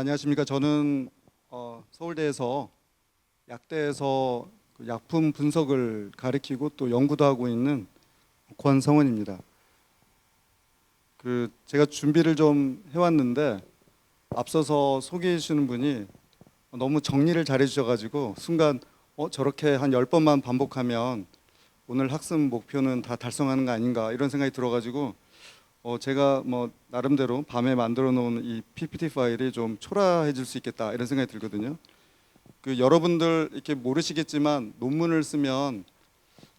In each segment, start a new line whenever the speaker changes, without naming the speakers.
안녕하십니까. 저는 서울대에서 약대에서 그 약품 분석을 가리키고 또 연구도 하고 있는 권성원입니다. 제가 준비를 좀 해왔는데 앞서서 소개해 주시는 분이 너무 정리를 잘해 주셔가지고 순간 저렇게 한 10번만 반복하면 오늘 학습 목표는 다 달성하는 거 아닌가 이런 생각이 들어가지고 제가 뭐 나름대로 밤에 만들어 놓은 이 PPT 파일이 좀 초라해질 수 있겠다 이런 생각이 들거든요. 여러분들 이렇게 모르시겠지만 논문을 쓰면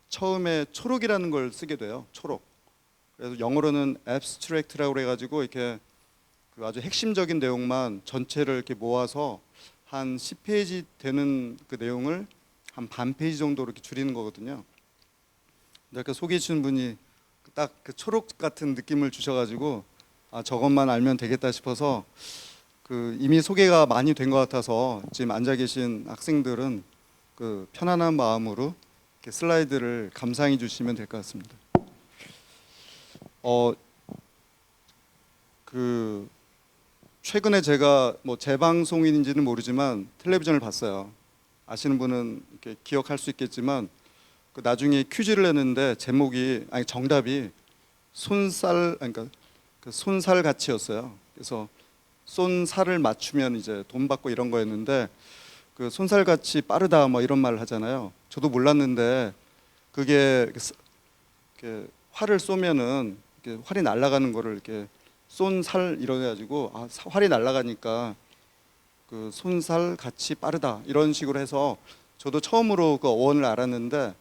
처음에 초록이라는 걸 쓰게 돼요. 초록. 그래서 영어로는 abstract라고 그래가지고 이렇게 아주 핵심적인 내용만 전체를 이렇게 모아서 한 10페이지 되는 그 내용을 한 반 페이지 정도로 이렇게 줄이는 거거든요. 근데 아까 소개해 주신 분이 딱 그 초록 같은 느낌을 주셔가지고 저것만 알면 되겠다 싶어서 이미 소개가 많이 된 것 같아서 지금 앉아 계신 학생들은 편안한 마음으로 이렇게 슬라이드를 감상해 주시면 될 것 같습니다. 최근에 제가 뭐 재방송인인지는 모르지만 텔레비전을 봤어요. 아시는 분은 이렇게 기억할 수 있겠지만 나중에 퀴즈를 냈는데 정답이 그러니까 손살 가치였어요. 그래서 손살을 맞추면 이제 돈 받고 이런 거였는데 손살 가치 빠르다 뭐 이런 말을 하잖아요. 저도 몰랐는데 그게 이렇게 활을 쏘면은 이렇게 활이 날아가는 거를 이렇게 손살 이래 가지고 활이 날아가니까 손살 가치 빠르다 이런 식으로 해서 저도 처음으로 그 어원을 알았는데,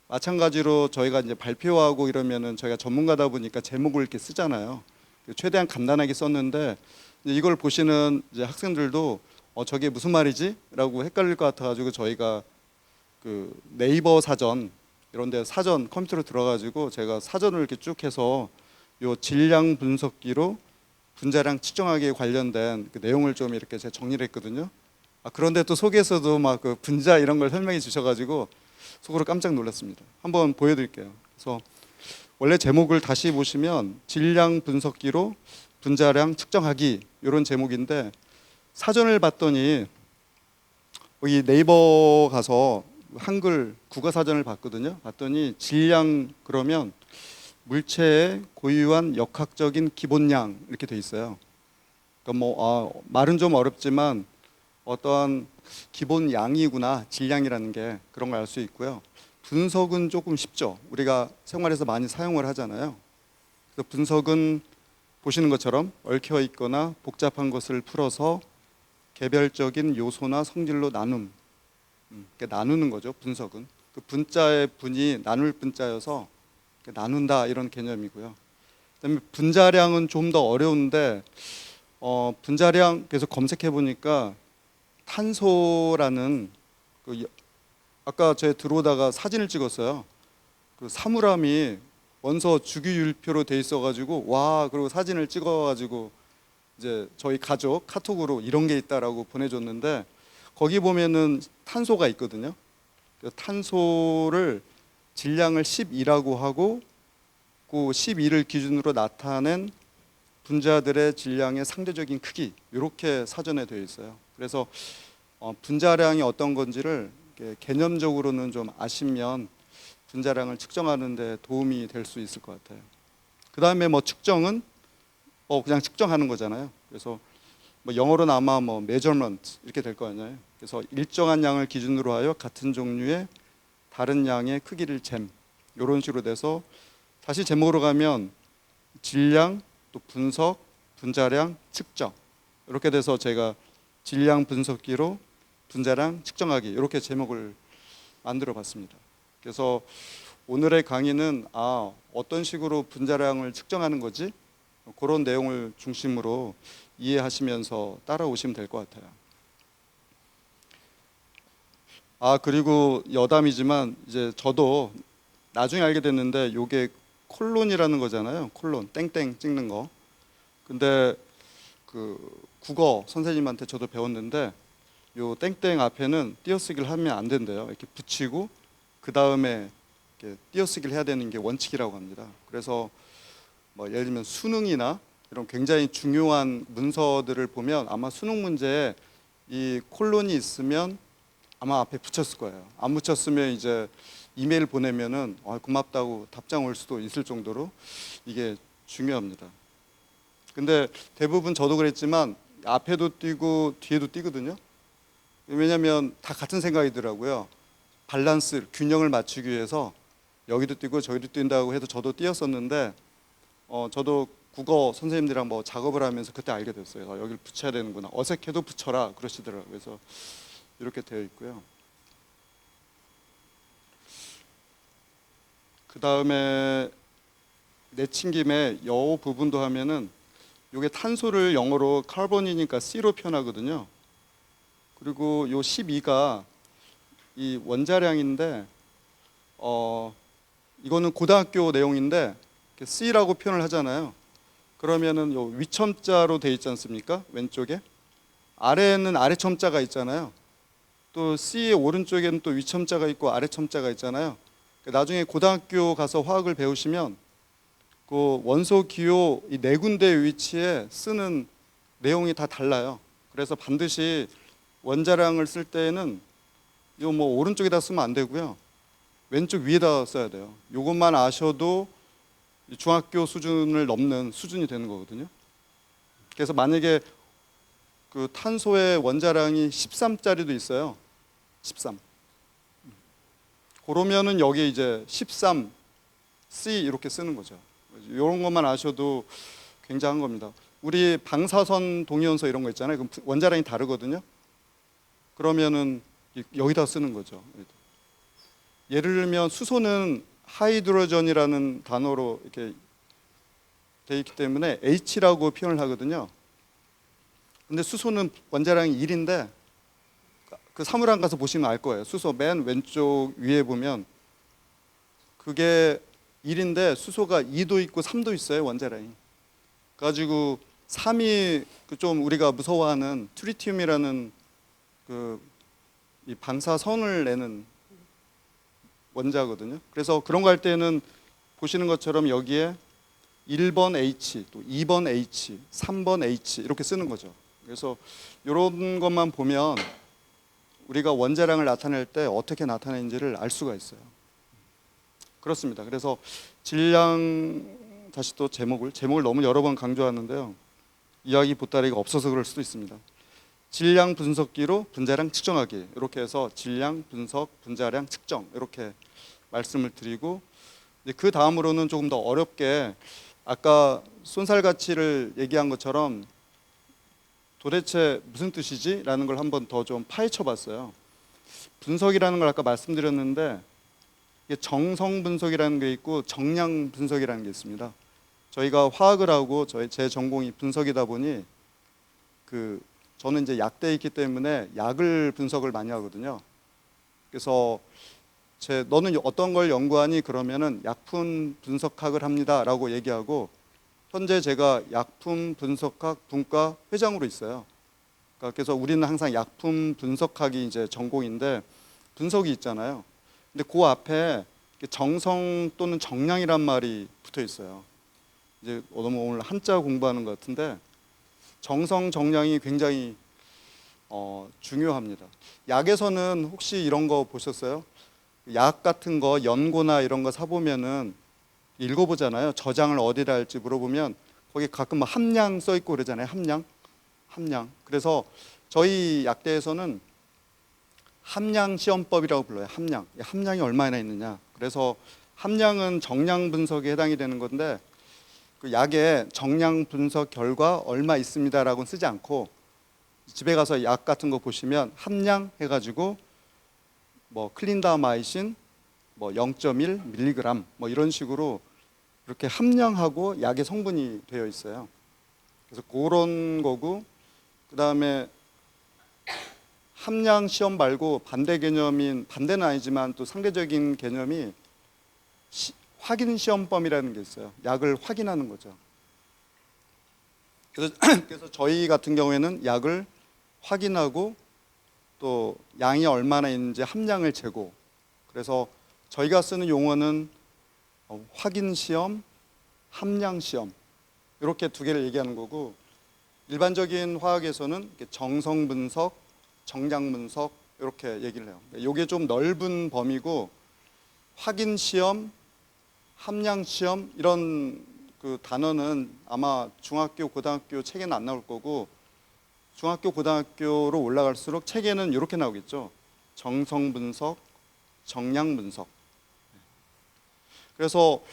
마찬가지로 저희가 이제 발표하고 이러면은 저희가 전문가다 보니까 제목을 이렇게 쓰잖아요. 최대한 간단하게 썼는데 이걸 보시는 이제 학생들도 저게 무슨 말이지? 라고 헷갈릴 것 같아가지고 저희가 네이버 사전 이런 데 사전 컴퓨터로 들어가지고 제가 사전을 이렇게 쭉 해서 요 질량 분석기로 분자량 측정하기에 관련된 내용을 좀 이렇게 제가 정리를 했거든요. 그런데 또 속에서도 막 분자 이런 걸 설명해 주셔가지고 속으로 깜짝 놀랐습니다. 한번 보여드릴게요. 그래서 원래 제목을 다시 보시면 질량 분석기로 분자량 측정하기 이런 제목인데, 사전을 봤더니 여기 네이버 가서 한글 국어 사전을 봤더니 질량 그러면 물체의 고유한 역학적인 기본량 이렇게 돼 있어요. 그러니까 말은 좀 어렵지만 어떠한 기본 양이구나, 질량이라는 게, 그런 걸 알 수 있고요. 분석은 조금 쉽죠. 우리가 생활에서 많이 사용을 하잖아요. 그래서 분석은 보시는 것처럼 얽혀 있거나 복잡한 것을 풀어서 개별적인 요소나 성질로 나누는 거죠. 분석은 분자의 분이 나눌 분자여서 나눈다 이런 개념이고요. 그다음에 분자량은 좀 더 어려운데 분자량 계속 검색해 보니까 탄소라는 아까 제가 들어오다가 사진을 찍었어요. 사물함이 원소 주기율표로 돼 있어가지고 그리고 사진을 찍어가지고 이제 저희 가족 카톡으로 이런 게 있다라고 보내줬는데, 거기 보면은 탄소가 있거든요. 탄소를 질량을 12라고 하고 그 12를 기준으로 나타낸 분자들의 질량의 상대적인 크기, 이렇게 사전에 되어 있어요. 그래서 분자량이 어떤 건지를 개념적으로는 좀 아시면 분자량을 측정하는 데 도움이 될 수 있을 것 같아요. 그 다음에 측정은 그냥 측정하는 거잖아요. 그래서 영어로는 아마 measurement 이렇게 될 거 아니에요. 그래서 일정한 양을 기준으로 하여 같은 종류의 다른 양의 크기를 잴, 이런 식으로 돼서 다시 제목으로 가면 질량, 또 분석, 분자량, 측정, 이렇게 돼서 제가 질량 분석기로 분자량 측정하기 이렇게 제목을 만들어 봤습니다. 그래서 오늘의 강의는 어떤 식으로 분자량을 측정하는 거지? 그런 내용을 중심으로 이해하시면서 따라오시면 될 것 같아요. 그리고 여담이지만 이제 저도 나중에 알게 됐는데 이게 콜론이라는 거잖아요. 콜론, 땡땡 찍는 거. 근데 국어 선생님한테 저도 배웠는데 요 땡땡 앞에는 띄어쓰기를 하면 안 된대요. 이렇게 붙이고 그 다음에 띄어쓰기를 해야 되는 게 원칙이라고 합니다. 그래서 예를 들면 수능이나 이런 굉장히 중요한 문서들을 보면 아마 수능 문제에 이 콜론이 있으면 아마 앞에 붙였을 거예요. 안 붙였으면 이제 이메일 보내면은 고맙다고 답장 올 수도 있을 정도로 이게 중요합니다. 근데 대부분 저도 그랬지만 앞에도 띄고 뒤에도 띄거든요. 왜냐하면 다 같은 생각이더라고요. 밸런스, 균형을 맞추기 위해서 여기도 띄고 저기도 뛴다고 해도 저도 띄었었는데 저도 국어 선생님들이랑 뭐 작업을 하면서 그때 알게 됐어요. 여기를 붙여야 되는구나. 어색해도 붙여라 그러시더라고요. 그래서 이렇게 되어 있고요. 그 다음에 내친김에 여 부분도 하면은 이게 탄소를 영어로 카본이니까 C로 표현하거든요. 그리고 요 12가 이 원자량인데 이거는 고등학교 내용인데 C라고 표현을 하잖아요. 그러면은 요 위첨자로 돼 있지 않습니까? 왼쪽에 아래에는 아래 첨자가 있잖아요. 또 C의 오른쪽에는 또 위첨자가 있고 아래 첨자가 있잖아요. 나중에 고등학교 가서 화학을 배우시면 그 원소 기호 이 네 군데 위치에 쓰는 내용이 다 달라요. 그래서 반드시 원자량을 쓸 때에는 이거 뭐 오른쪽에다 쓰면 안 되고요. 왼쪽 위에다 써야 돼요. 이것만 아셔도 중학교 수준을 넘는 수준이 되는 거거든요. 그래서 만약에 그 탄소의 원자량이 13짜리도 있어요. 13. 그러면은 여기 이제 13 C 이렇게 쓰는 거죠. 이런 것만 아셔도 굉장한 겁니다. 우리 방사선 동위원소 이런 거 있잖아요. 그럼 원자량이 다르거든요. 그러면은 여기다 쓰는 거죠. 예를 들면 수소는 하이드로전이라는 단어로 이렇게 돼 있기 때문에 H라고 표현을 하거든요. 근데 수소는 원자량이 1인데 그 사물함 가서 보시면 알 거예요. 수소 맨 왼쪽 위에 보면 그게 1인데 수소가 2도 있고 3도 있어요. 원자량이. 가지고 3이 좀 우리가 무서워하는 트리티움이라는 이 방사선을 내는 원자거든요. 그래서 그런 거 할 때는 보시는 것처럼 여기에 1번 H, 또 2번 H, 3번 H 이렇게 쓰는 거죠. 그래서 이런 것만 보면 우리가 원자량을 나타낼 때 어떻게 나타내는지를 알 수가 있어요. 그렇습니다. 그래서 질량, 다시 또 제목을 너무 여러 번 강조하는데요. 이야기 보따리가 없어서 그럴 수도 있습니다. 질량 분석기로 분자량 측정하기, 이렇게 해서 질량 분석, 분자량 측정 이렇게 말씀을 드리고, 그 다음으로는 조금 더 어렵게 아까 손살 가치를 얘기한 것처럼 도대체 무슨 뜻이지? 라는 걸 한번 더 좀 파헤쳐 봤어요. 분석이라는 걸 아까 말씀드렸는데 이게 정성 분석이라는 게 있고 정량 분석이라는 게 있습니다. 저희가 화학을 하고 제 전공이 분석이다 보니 저는 이제 약대에 있기 때문에 약을 분석을 많이 하거든요. 그래서 너는 어떤 걸 연구하니? 그러면은 약품 분석학을 합니다라고 얘기하고, 현재 제가 약품 분석학 분과 회장으로 있어요. 그래서 우리는 항상 약품 분석학이 이제 전공인데 분석이 있잖아요. 근데 그 앞에 정성 또는 정량이란 말이 붙어 있어요. 이제 너무 오늘 한자 공부하는 것 같은데 정성 정량이 굉장히 중요합니다. 약에서는 혹시 이런 거 보셨어요? 약 같은 거 연고나 이런 거 사보면은 읽어보잖아요. 저장을 어디다 할지 물어보면 거기 가끔 함량 써 있고 그러잖아요. 함량. 그래서 저희 약대에서는 함량 시험법이라고 불러요. 함량이 얼마나 있느냐. 그래서 함량은 정량 분석에 해당이 되는 건데 그 약에 정량 분석 결과 얼마 있습니다라고는 쓰지 않고 집에 가서 약 같은 거 보시면 함량 해가지고 뭐 클린다마이신 뭐 0.1 밀리그램 뭐 이런 식으로 이렇게 함량하고 약의 성분이 되어 있어요. 그래서 그런 거고, 그 다음에 함량 시험 말고 반대 개념인, 반대는 아니지만 또 상대적인 개념이 확인 시험범이라는 게 있어요. 약을 확인하는 거죠. 그래서 저희 같은 경우에는 약을 확인하고 또 양이 얼마나 있는지 함량을 재고, 그래서 저희가 쓰는 용어는 확인 시험, 함량 시험. 이렇게 두 개를 얘기하는 거고, 일반적인 화학에서는 이렇게 정성 분석, 정량 분석 이렇게 얘기를 해요. 이게 좀 넓은 범위고, 확인 시험, 함량 시험 이런 그 단어는 아마 중학교, 고등학교 책에는 안 나올 거고, 중학교, 고등학교로 올라갈수록 책에는 이렇게 나오겠죠. 정성 분석, 정량 분석. 그래서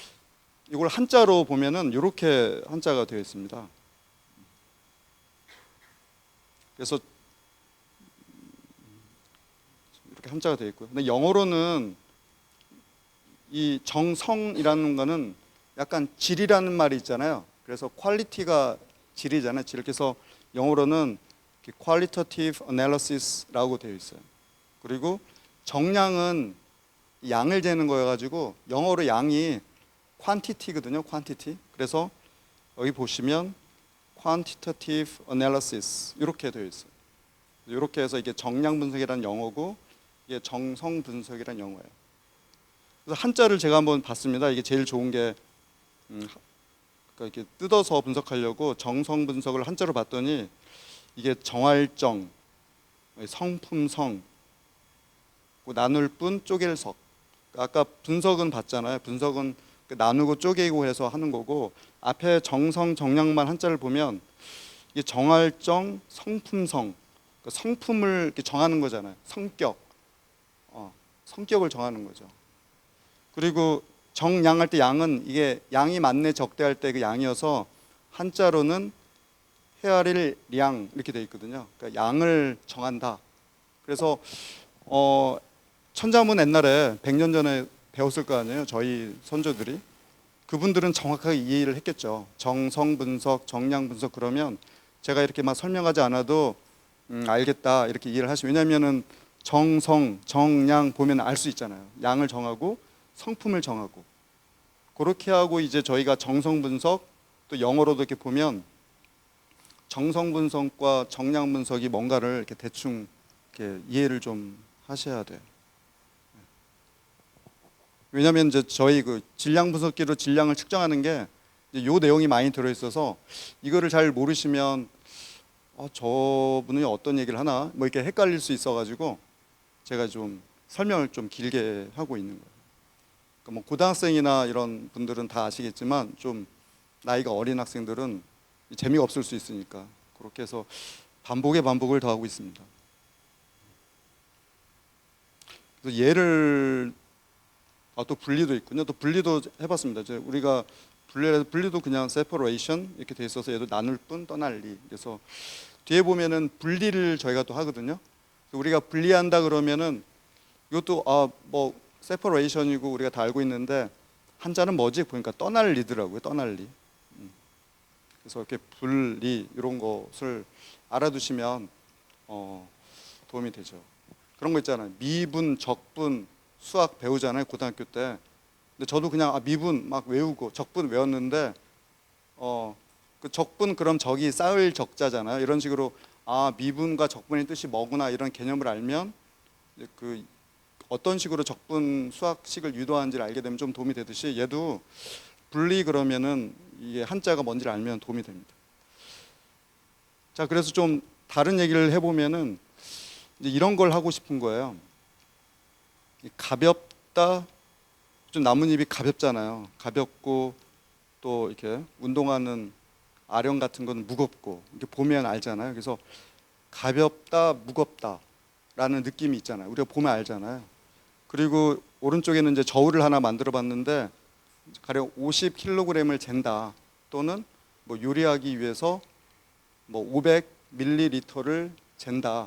이걸 한자로 보면은 이렇게 한자가 되어 있습니다. 그래서 이렇게 한자가 되어 있고요. 근데 영어로는 이 정성이라는 거는 약간 질이라는 말이 있잖아요. 그래서 퀄리티가 질이잖아요. 질. 그래서 영어로는 qualitative analysis라고 되어 있어요. 그리고 정량은 양을 재는 거여가지고 영어로 양이 quantity거든요. quantity. 그래서 여기 보시면 quantitative analysis 이렇게 되어 있어요. 이렇게 해서 이게 정량 분석이라는 영어고, 이게 정성 분석이라는 영어예요. 그래서 한자를 제가 한번 봤습니다. 이게 제일 좋은 게 그러니까 이렇게 뜯어서 분석하려고 정성 분석을 한자로 봤더니 이게 정할정, 성품성, 나눌 뿐, 쪼갤 석. 아까 분석은 봤잖아요. 분석은 나누고 쪼개고 해서 하는 거고, 앞에 정성, 정량만 한자를 보면 이게 정할정, 성품성, 성품을 이렇게 정하는 거잖아요. 성격, 성격을 정하는 거죠. 그리고 정량할 때 양은 이게 양이 많네 적대 할 때 그 양이어서 한자로는 헤아릴 량 이렇게 돼 있거든요. 그러니까 양을 정한다. 그래서 천자문 옛날에 100년 전에 배웠을 거 아니에요. 저희 선조들이. 그분들은 정확하게 이해를 했겠죠. 정성 분석, 정량 분석 그러면 제가 이렇게 막 설명하지 않아도 알겠다 이렇게 이해를 하시면, 왜냐하면은 정성, 정량 보면 알 수 있잖아요. 양을 정하고 성품을 정하고, 그렇게 하고 이제 저희가 정성 분석, 또 영어로도 이렇게 보면 정성 분석과 정량 분석이 뭔가를 이렇게 대충 이렇게 이해를 좀 하셔야 돼요. 왜냐하면 이제 저희 그 질량 분석기로 질량을 측정하는 게 요 내용이 많이 들어 있어서 이거를 잘 모르시면 저분이 어떤 얘기를 하나 뭐 이렇게 헷갈릴 수 있어가지고 제가 좀 설명을 좀 길게 하고 있는 거예요. 그러니까 뭐 고등학생이나 이런 분들은 다 아시겠지만 좀 나이가 어린 학생들은 재미가 없을 수 있으니까 그렇게 해서 반복에 반복을 더하고 있습니다. 그래서 예를 또 분리도 있군요. 또 분리도 해봤습니다. 이제 우리가 분리도 그냥 separation 이렇게 돼 있어서 얘도 나눌 뿐 떠날리. 그래서 뒤에 보면은 분리를 저희가 또 하거든요. 우리가 분리한다 그러면은 이것도 뭐 separation이고 우리가 다 알고 있는데 한자는 뭐지? 보니까 떠날리더라고요. 떠날리. 그래서 이렇게 분리 이런 것을 알아두시면 도움이 되죠. 그런 거 있잖아요. 미분, 적분, 수학 배우잖아요. 고등학교 때. 근데 저도 그냥 미분 막 외우고 적분 외웠는데 그 적분 그럼 적이 쌓을 적자잖아요. 이런 식으로 미분과 적분의 뜻이 뭐구나 이런 개념을 알면 그 어떤 식으로 적분 수학식을 유도하는지를 알게 되면 좀 도움이 되듯이 얘도 분리 그러면은 이게 한자가 뭔지를 알면 도움이 됩니다. 자, 그래서 좀 다른 얘기를 해보면은 이제 이런 걸 하고 싶은 거예요. 가볍다. 좀 나뭇잎이 가볍잖아요. 가볍고 또 이렇게 운동하는 아령 같은 건 무겁고 이렇게 보면 알잖아요. 그래서 가볍다, 무겁다라는 느낌이 있잖아요. 우리가 보면 알잖아요. 그리고 오른쪽에는 이제 저울을 하나 만들어 봤는데 가령 50kg을 잰다 또는 뭐 요리하기 위해서 뭐 500ml를 잰다.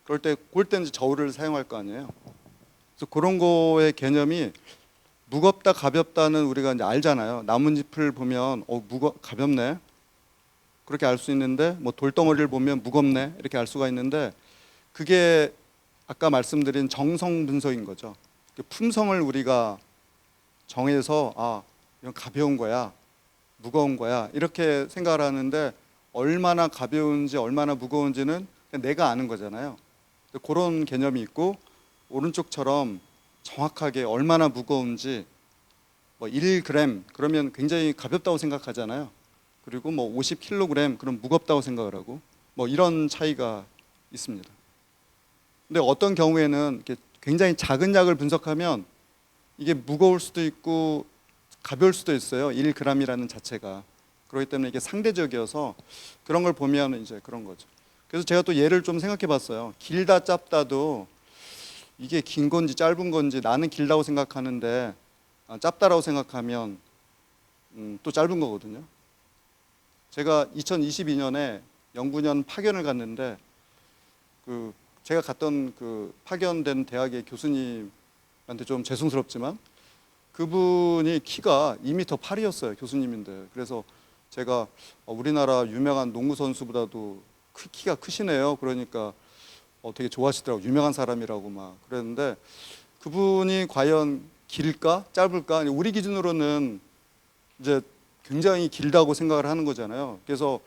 그럴 때는 이제 저울을 사용할 거 아니에요. 그래서 그런 거의 개념이 무겁다, 가볍다는 우리가 이제 알잖아요. 나뭇잎을 보면 가볍네. 그렇게 알 수 있는데 뭐 돌덩어리를 보면 무겁네. 이렇게 알 수가 있는데 그게 아까 말씀드린 정성 분석인 거죠. 품성을 우리가 정해서 이건 가벼운 거야, 무거운 거야 이렇게 생각을 하는데 얼마나 가벼운지 얼마나 무거운지는 내가 아는 거잖아요. 그런 개념이 있고 오른쪽처럼 정확하게 얼마나 무거운지 뭐 1g 그러면 굉장히 가볍다고 생각하잖아요. 그리고 뭐 50kg 그럼 무겁다고 생각을 하고 뭐 이런 차이가 있습니다. 근데 어떤 경우에는 이렇게 굉장히 작은 약을 분석하면 이게 무거울 수도 있고 가벼울 수도 있어요. 1g이라는 자체가. 그렇기 때문에 이게 상대적이어서 그런 걸 보면 이제 그런 거죠. 그래서 제가 또 예를 좀 생각해 봤어요. 길다 짧다도 이게 긴 건지 짧은 건지 나는 길다고 생각하는데 짧다라고 생각하면 또 짧은 거거든요. 제가 2022년에 연구년 파견을 갔는데 그 제가 갔던 그 파견된 대학의 교수님한테 좀 죄송스럽지만 그분이 키가 2m 8이었어요. 교수님인데. 그래서 제가 우리나라 유명한 농구 선수보다도 키가 크시네요. 그러니까 되게 좋아하시더라고요. 유명한 사람이라고 막 그랬는데 그분이 과연 길까 짧을까? 우리 기준으로는 이제 굉장히 길다고 생각을 하는 거잖아요. 그래서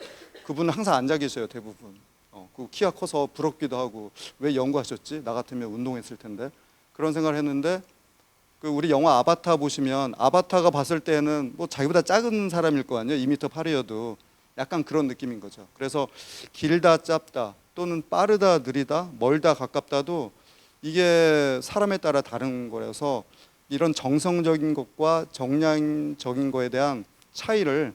그분은 항상 앉아 계셔요. 대부분. 그 키가 커서 부럽기도 하고 왜 연구하셨지? 나 같으면 운동했을 텐데 그런 생각을 했는데 그 우리 영화 아바타 보시면 아바타가 봤을 때는 뭐 자기보다 작은 사람일 거 아니에요. 2m 8이어도 약간 그런 느낌인 거죠. 그래서 길다 짧다 또는 빠르다 느리다 멀다 가깝다도 이게 사람에 따라 다른 거라서 이런 정성적인 것과 정량적인 거에 대한 차이를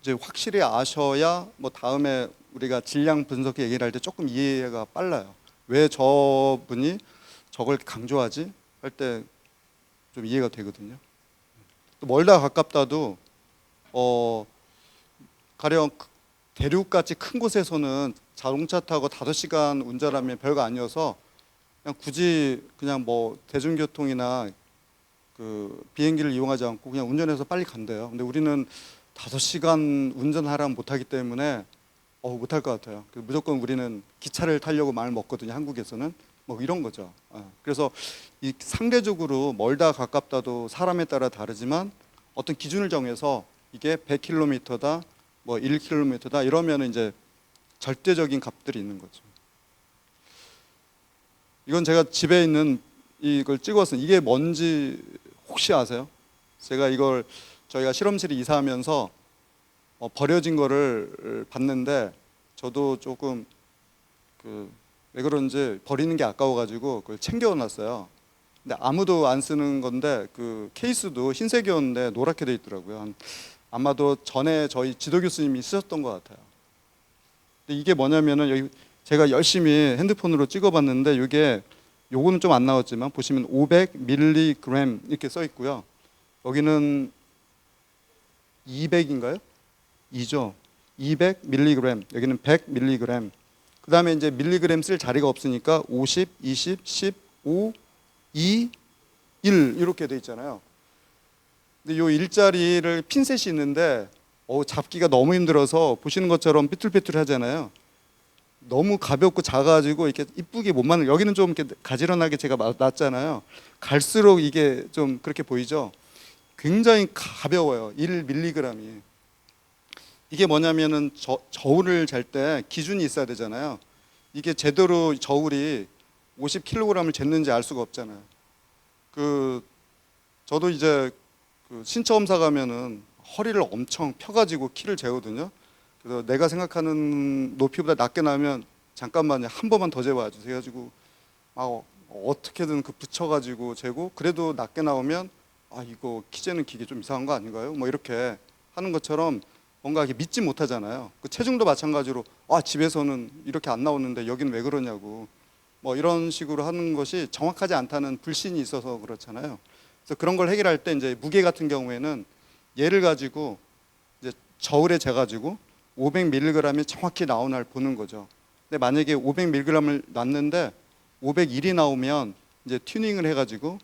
이제 확실히 아셔야 뭐 다음에 우리가 질량 분석 얘기를 할 때 조금 이해가 빨라요. 왜 저분이 저걸 강조하지? 할 때 좀 이해가 되거든요. 또 멀다 가깝다도 가령 대륙같이 큰 곳에서는 자동차 타고 5시간 운전하면 별거 아니어서 그냥 굳이 그냥 뭐 대중교통이나 그 비행기를 이용하지 않고 그냥 운전해서 빨리 간대요. 근데 우리는 5시간 운전하라면 못하기 때문에 못할 것 같아요. 무조건 우리는 기차를 타려고 마음을 먹거든요. 한국에서는 뭐 이런 거죠. 그래서 이 상대적으로 멀다 가깝다도 사람에 따라 다르지만 어떤 기준을 정해서 이게 100km다, 뭐 1km다 이러면 이제 절대적인 값들이 있는 거죠. 이건 제가 집에 있는 이걸 찍었어요. 이게 뭔지 혹시 아세요? 제가 이걸 저희가 실험실에 이사하면서 버려진 거를 봤는데 저도 조금 왜 그런지 버리는 게 아까워가지고 그걸 챙겨놨어요. 근데 아무도 안 쓰는 건데 그 케이스도 흰색이었는데 노랗게 돼 있더라고요. 아마도 전에 저희 지도 교수님이 쓰셨던 것 같아요. 근데 이게 뭐냐면은 여기 제가 열심히 핸드폰으로 찍어봤는데 이게 요거는 좀 안 나왔지만 보시면 500mg 이렇게 써 있고요. 여기는 200인가요? 2죠. 200mg 여기는 100mg. 그 다음에 이제 밀리그램 쓸 자리가 없으니까 50, 20, 10, 5, 2, 1 이렇게 돼 있잖아요. 근데 요 일자리를 핀셋이 있는데 잡기가 너무 힘들어서 보시는 것처럼 삐뚤삐뚤 하잖아요. 너무 가볍고 작아가지고 이렇게 이쁘게 못 만들. 여기는 좀 이렇게 가지런하게 제가 놨잖아요. 갈수록 이게 좀 그렇게 보이죠. 굉장히 가벼워요. 1mg이. 이게 뭐냐면은 저울을 잴 때 기준이 있어야 되잖아요. 이게 제대로 저울이 50kg을 쟀는지 알 수가 없잖아요. 저도 이제 신처음사 가면은 허리를 엄청 펴가지고 키를 재거든요. 그래서 내가 생각하는 높이보다 낮게 나오면 잠깐만요, 한 번만 더 재봐 주세요. 해가지고 어떻게든 붙여가지고 재고 그래도 낮게 나오면 이거 키 재는 기계 좀 이상한 거 아닌가요? 뭐 이렇게 하는 것처럼 뭔가 이렇게 믿지 못하잖아요. 그 체중도 마찬가지로 집에서는 이렇게 안 나오는데 여기는 왜 그러냐고 뭐 이런 식으로 하는 것이 정확하지 않다는 불신이 있어서 그렇잖아요. 그래서 그런 걸 해결할 때 이제 무게 같은 경우에는 얘를 가지고 이제 저울에 재가지고 500mg이 정확히 나오나 보는 거죠. 근데 만약에 500mg을 놨는데 501이 나오면 이제 튜닝을 해가지고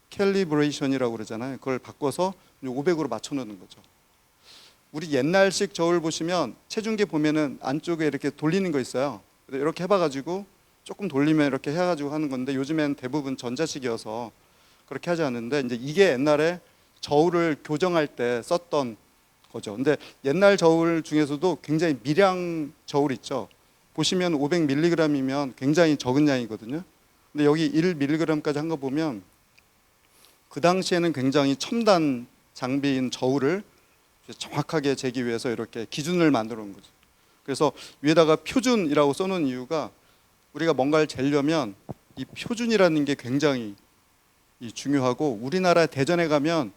캘리브레이션이라고 그러잖아요. 그걸 바꿔서 500으로 맞춰놓는 거죠. 우리 옛날식 저울 보시면 체중계 보면은 안쪽에 이렇게 돌리는 거 있어요. 이렇게 해봐가지고 조금 돌리면 이렇게 해가지고 하는 건데 요즘엔 대부분 전자식이어서 그렇게 하지 않는데 이제 이게 옛날에 저울을 교정할 때 썼던 거죠. 근데 옛날 저울 중에서도 굉장히 미량 저울 있죠. 보시면 500mg이면 굉장히 적은 양이거든요. 근데 여기 1mg까지 한 거 보면 그 당시에는 굉장히 첨단 장비인 저울을 정확하게 재기 위해서 이렇게 기준을 만들어 놓은 거죠. 그래서 위에다가 표준이라고 써놓은 이유가 우리가 뭔가를 재려면 이 표준이라는 게 굉장히 중요하고, 우리나라 대전에 가면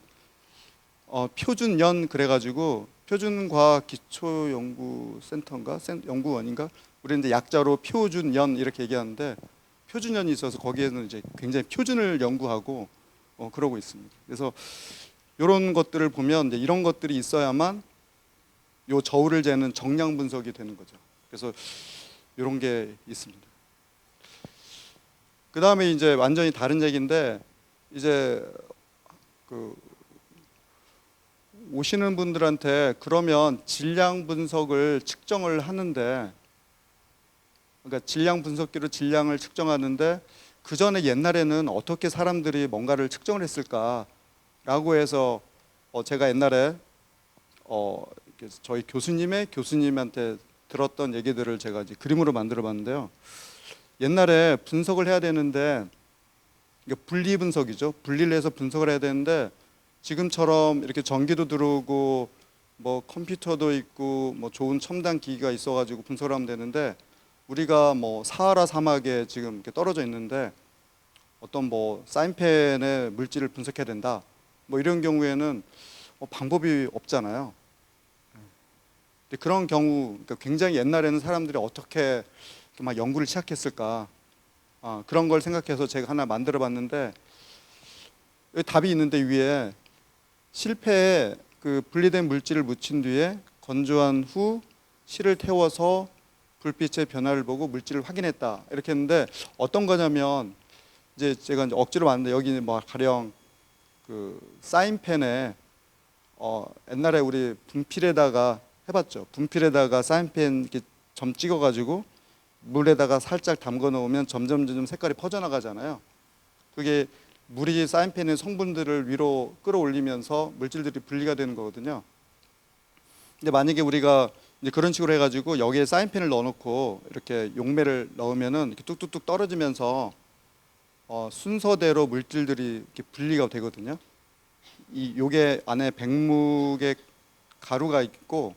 표준연 그래가지고 표준과학기초연구센터인가 연구원인가, 우리는 이제 약자로 표준연 이렇게 얘기하는데, 표준연이 있어서 거기에는 이제 굉장히 표준을 연구하고 그러고 있습니다. 그래서 이런 것들을 보면 이제 이런 것들이 있어야만 요 저울을 재는 정량 분석이 되는 거죠. 그래서 이런 게 있습니다. 그 다음에 이제 완전히 다른 얘기인데, 이제 그 오시는 분들한테 그러면 질량 분석을 측정을 하는데, 그러니까 질량 분석기로 질량을 측정하는데 그 전에 옛날에는 어떻게 사람들이 뭔가를 측정을 했을까라고 해서 제가 옛날에 저희 교수님한테 들었던 얘기들을 제가 이제 그림으로 만들어 봤는데요. 옛날에 분석을 해야 되는데, 이게 분리 분석이죠. 분리를 해서 분석을 해야 되는데, 지금처럼 이렇게 전기도 들어오고 뭐 컴퓨터도 있고 뭐 좋은 첨단 기기가 있어가지고 분석을 하면 되는데, 우리가 뭐 사하라 사막에 지금 이렇게 떨어져 있는데 어떤 뭐 사인펜의 물질을 분석해야 된다, 뭐 이런 경우에는 방법이 없잖아요. 근데 그런 경우, 그러니까 굉장히 옛날에는 사람들이 어떻게 막 연구를 시작했을까, 그런 걸 생각해서 제가 하나 만들어 봤는데, 여기 답이 있는데 위에 실패에 그 분리된 물질을 묻힌 뒤에 건조한 후 실을 태워서 불빛의 변화를 보고 물질을 확인했다, 이렇게 했는데, 어떤 거냐면 이제 제가 이제 억지로 만드는데, 여기 뭐 가령 그 사인펜에 옛날에 우리 분필에다가 해봤죠. 분필에다가 사인펜 이렇게 점 찍어가지고 물에다가 살짝 담궈 놓으면 점점 색깔이 퍼져나가잖아요. 그게 물이 사인펜의 성분들을 위로 끌어올리면서 물질들이 분리가 되는 거거든요. 근데 만약에 우리가 이제 그런 식으로 해가지고 여기에 사인펜을 넣어놓고 이렇게 용매를 넣으면은 이렇게 뚝뚝뚝 떨어지면서 순서대로 물질들이 이렇게 분리가 되거든요. 요게 안에 백묵의 가루가 있고,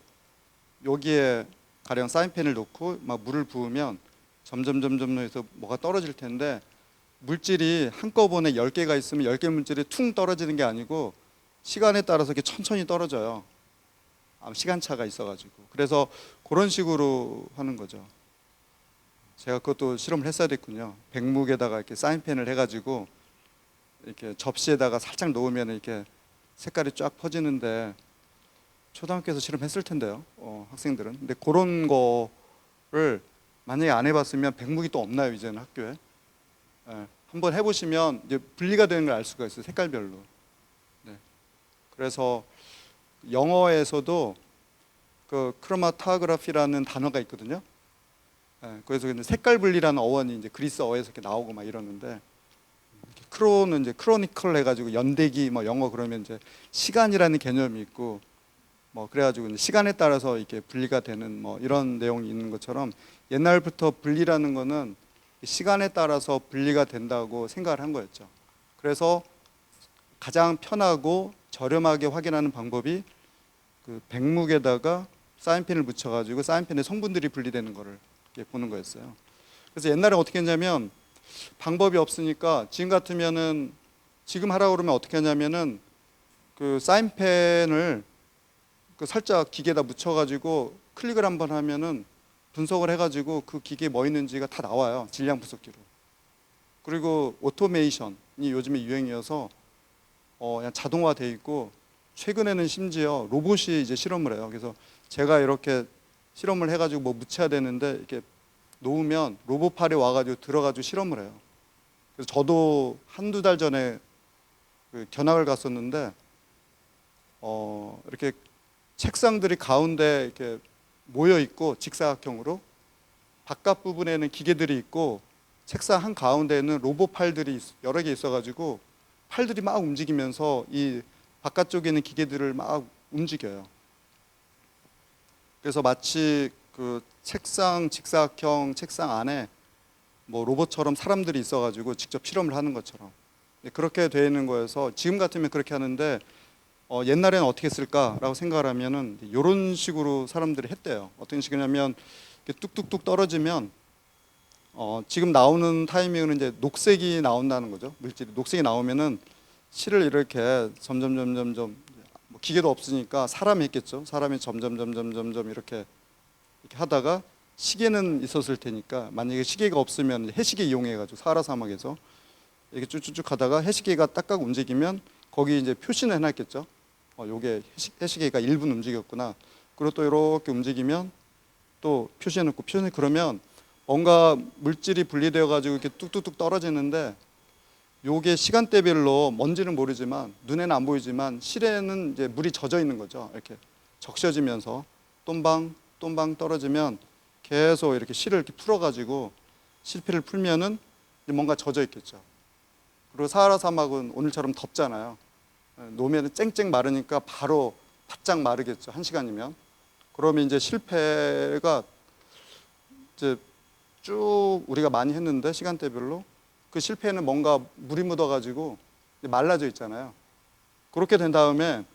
여기에 가령 사인펜을 넣고 막 물을 부으면 점점 해서 뭐가 떨어질 텐데, 물질이 한꺼번에 10개가 있으면 10개 물질이 퉁 떨어지는 게 아니고 시간에 따라서 이렇게 천천히 떨어져요. 시간차가 있어가지고. 그래서 그런 식으로 하는 거죠. 제가 그것도 실험을 했어야 됐군요. 백묵에다가 이렇게 사인펜을 해가지고 이렇게 접시에다가 살짝 놓으면 이렇게 색깔이 쫙 퍼지는데, 초등학교에서 실험했을 텐데요, 학생들은. 근데 그런 거를 만약에 안 해봤으면 백묵이 또 없나요, 이제는 학교에? 한번 해보시면 이제 분리가 되는 걸 알 수가 있어요, 색깔별로. 네. 그래서 영어에서도 그 크로마토그래피라는 단어가 있거든요. 그래서 색깔 분리라는 어원이 이제 그리스 어에서 이렇게 나오고 막 이러는데, 크로는 이제 크로니컬 해가지고 연대기 뭐 영어 그러면 이제 시간이라는 개념이 있고, 뭐 그래가지고 시간에 따라서 이렇게 분리가 되는 뭐 이런 내용이 있는 것처럼, 옛날부터 분리라는 거는 시간에 따라서 분리가 된다고 생각을 한 거였죠. 그래서 가장 편하고 저렴하게 확인하는 방법이 그 백묵에다가 사인펜을 묻혀가지고 사인펜의 성분들이 분리되는 거를 보는 거였어요. 그래서 옛날에 어떻게 했냐면, 방법이 없으니까 지금 같으면은, 지금 하라고 그러면 어떻게 하냐면은 그 사인펜을 그 살짝 기계에다 묻혀가지고 클릭을 한번 하면은 분석을 해가지고 그 기계에 뭐 있는지가 다 나와요, 질량 분석기로. 그리고 오토메이션이 요즘에 유행이어서 그냥 자동화돼 있고, 최근에는 심지어 로봇이 이제 실험을 해요. 그래서 제가 이렇게 실험을 해가지고 뭐 묻혀야 되는데 이렇게 놓으면 로봇팔이 와가지고 들어가지고 실험을 해요. 그래서 저도 한두 달 전에 그 견학을 갔었는데, 이렇게 책상들이 가운데 이렇게 모여 있고 직사각형으로, 바깥 부분에는 기계들이 있고 책상 한 가운데에는 로봇 팔들이 여러 개 있어가지고 팔들이 막 움직이면서 이 바깥쪽에 있는 기계들을 막 움직여요. 그래서 마치 그 책상, 직사각형 책상 안에 뭐 로봇처럼 사람들이 있어가지고 직접 실험을 하는 것처럼 그렇게 되어 있는 거여서, 지금 같으면 그렇게 하는데 옛날에는 어떻게 했을까라고 생각을 하면은 이런 식으로 사람들이 했대요. 어떤 식이냐면 이렇게 뚝뚝뚝 떨어지면 지금 나오는 타이밍은 이제 녹색이 나온다는 거죠. 물질이 녹색이 나오면은 실을 이렇게 점점 뭐 기계도 없으니까 사람이 했겠죠. 사람이 점점 이렇게 하다가 시계는 있었을 테니까 만약에 시계가 없으면 해시계 이용해 가지고 사하라 사막에서 이렇게 쭉쭉쭉 하다가 해시계가 딱딱 움직이면 거기 이제 표시는 해놨겠죠. 요게 해시계가 1분 움직였구나. 그리고 또 이렇게 움직이면 또 표시해놓고 그러면 뭔가 물질이 분리되어 가지고 이렇게 뚝뚝뚝 떨어지는데 요게 시간대별로 뭔지는 모르지만 눈에는 안 보이지만 실에는 이제 물이 젖어 있는 거죠. 이렇게 적셔지면서 똠방 떨어지면 계속 이렇게 실을 이렇게 풀어 가지고 실피를 풀면은 뭔가 젖어 있겠죠. 그리고 사하라 사막은 오늘처럼 덥잖아요. 놓으면 쨍쨍 마르니까 바로 바짝 마르겠죠. 1시간이면. 그러면 이제 실패가 이제 쭉 우리가 많이 했는데 시간대별로 그 실패에는 뭔가 물이 묻어가지고 말라져 있잖아요. 그렇게 된 다음에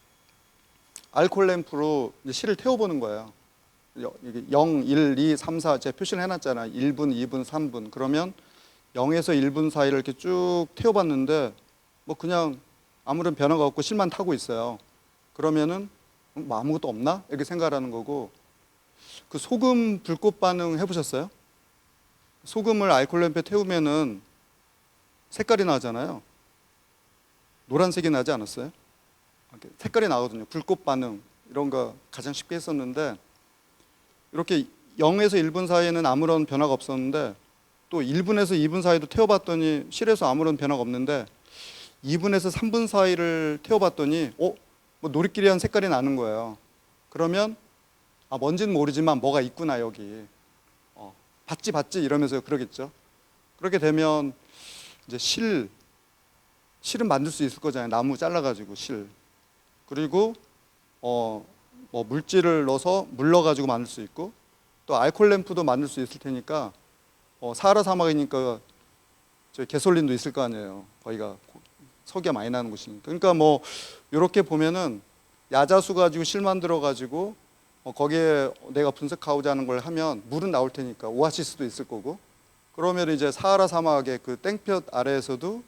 알코올 램프로 이제 실을 태워보는 거예요. 0, 1, 2, 3, 4 제가 표시를 해놨잖아요. 1분, 2분, 3분. 그러면 0에서 1분 사이를 이렇게 쭉 태워봤는데 뭐 그냥 아무런 변화가 없고 실만 타고 있어요. 그러면은 뭐 아무것도 없나? 이렇게 생각하는 거고, 그 소금 불꽃 반응 해보셨어요? 소금을 알코올 램프에 태우면은 색깔이 나잖아요. 노란색이 나지 않았어요? 색깔이 나거든요. 불꽃 반응 이런 거 가장 쉽게 했었는데, 이렇게 0에서 1분 사이에는 아무런 변화가 없었는데 또 1분에서 2분 사이도 태워봤더니 실에서 아무런 변화가 없는데 2분에서 3분 사이를 태워봤더니 뭐 노릇끼리한 색깔이 나는 거예요. 그러면 뭔지는 모르지만 뭐가 있구나 여기. 봤지 이러면서 그러겠죠. 그렇게 되면 이제 실은 만들 수 있을 거잖아요. 나무 잘라가지고 실. 그리고 뭐 물질을 넣어서 물러가지고 만들 수 있고 또 알코올 램프도 만들 수 있을 테니까 사하라 사막이니까 저 개솔린도 있을 거 아니에요. 거기가 석유가 많이 나는 곳이니까. 그러니까 뭐 이렇게 보면은 야자수 가지고 실 만들어 가지고 거기에 내가 분석하고자 하는 걸 하면 물은 나올 테니까 오아시스도 있을 거고, 그러면 이제 사하라 사막의 그 땡볕 아래에서도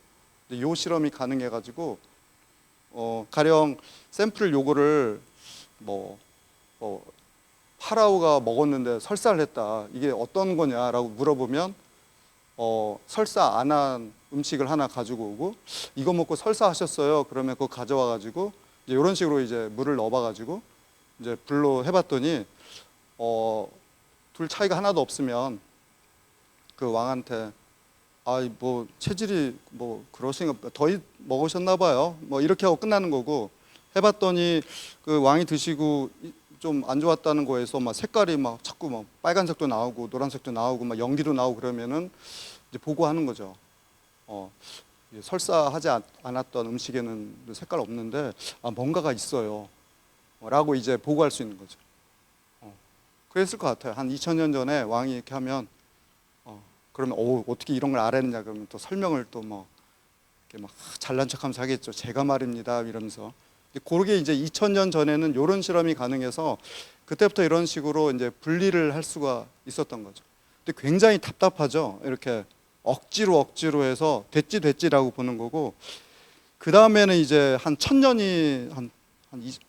요 실험이 가능해 가지고 가령 샘플 요거를 뭐 파라오가 먹었는데 설사를 했다. 이게 어떤 거냐라고 물어보면 설사 안 한 음식을 하나 가지고 오고 이거 먹고 설사하셨어요. 그러면 그거 가져와 가지고 이제 이런 식으로 이제 물을 넣어봐 가지고 이제 불로 해봤더니 둘 차이가 하나도 없으면 그 왕한테 뭐 체질이 뭐 그러신가 더위 먹으셨나 봐요. 뭐 이렇게 하고 끝나는 거고, 해봤더니 그 왕이 드시고 좀 안 좋았다는 거에서 막 색깔이 막 자꾸 막 빨간색도 나오고 노란색도 나오고 막 연기도 나오고 그러면은 이제 보고하는 거죠. 설사하지 않았던 음식에는 색깔 없는데 뭔가가 있어요. 라고 이제 보고할 수 있는 거죠. 그랬을 것 같아요. 한 2000년 전에 왕이 이렇게 하면 그러면 어떻게 이런 걸 알았느냐 그러면 또 설명을 또 뭐 이렇게 막 잘난 척하면서 하겠죠. 제가 말입니다 이러면서. 그러게 이제 2000년 전에는 이런 실험이 가능해서 그때부터 이런 식으로 이제 분리를 할 수가 있었던 거죠. 근데 굉장히 답답하죠. 이렇게 억지로 해서 됐지라고 보는 거고, 그 다음에는 이제 한 1000년이 한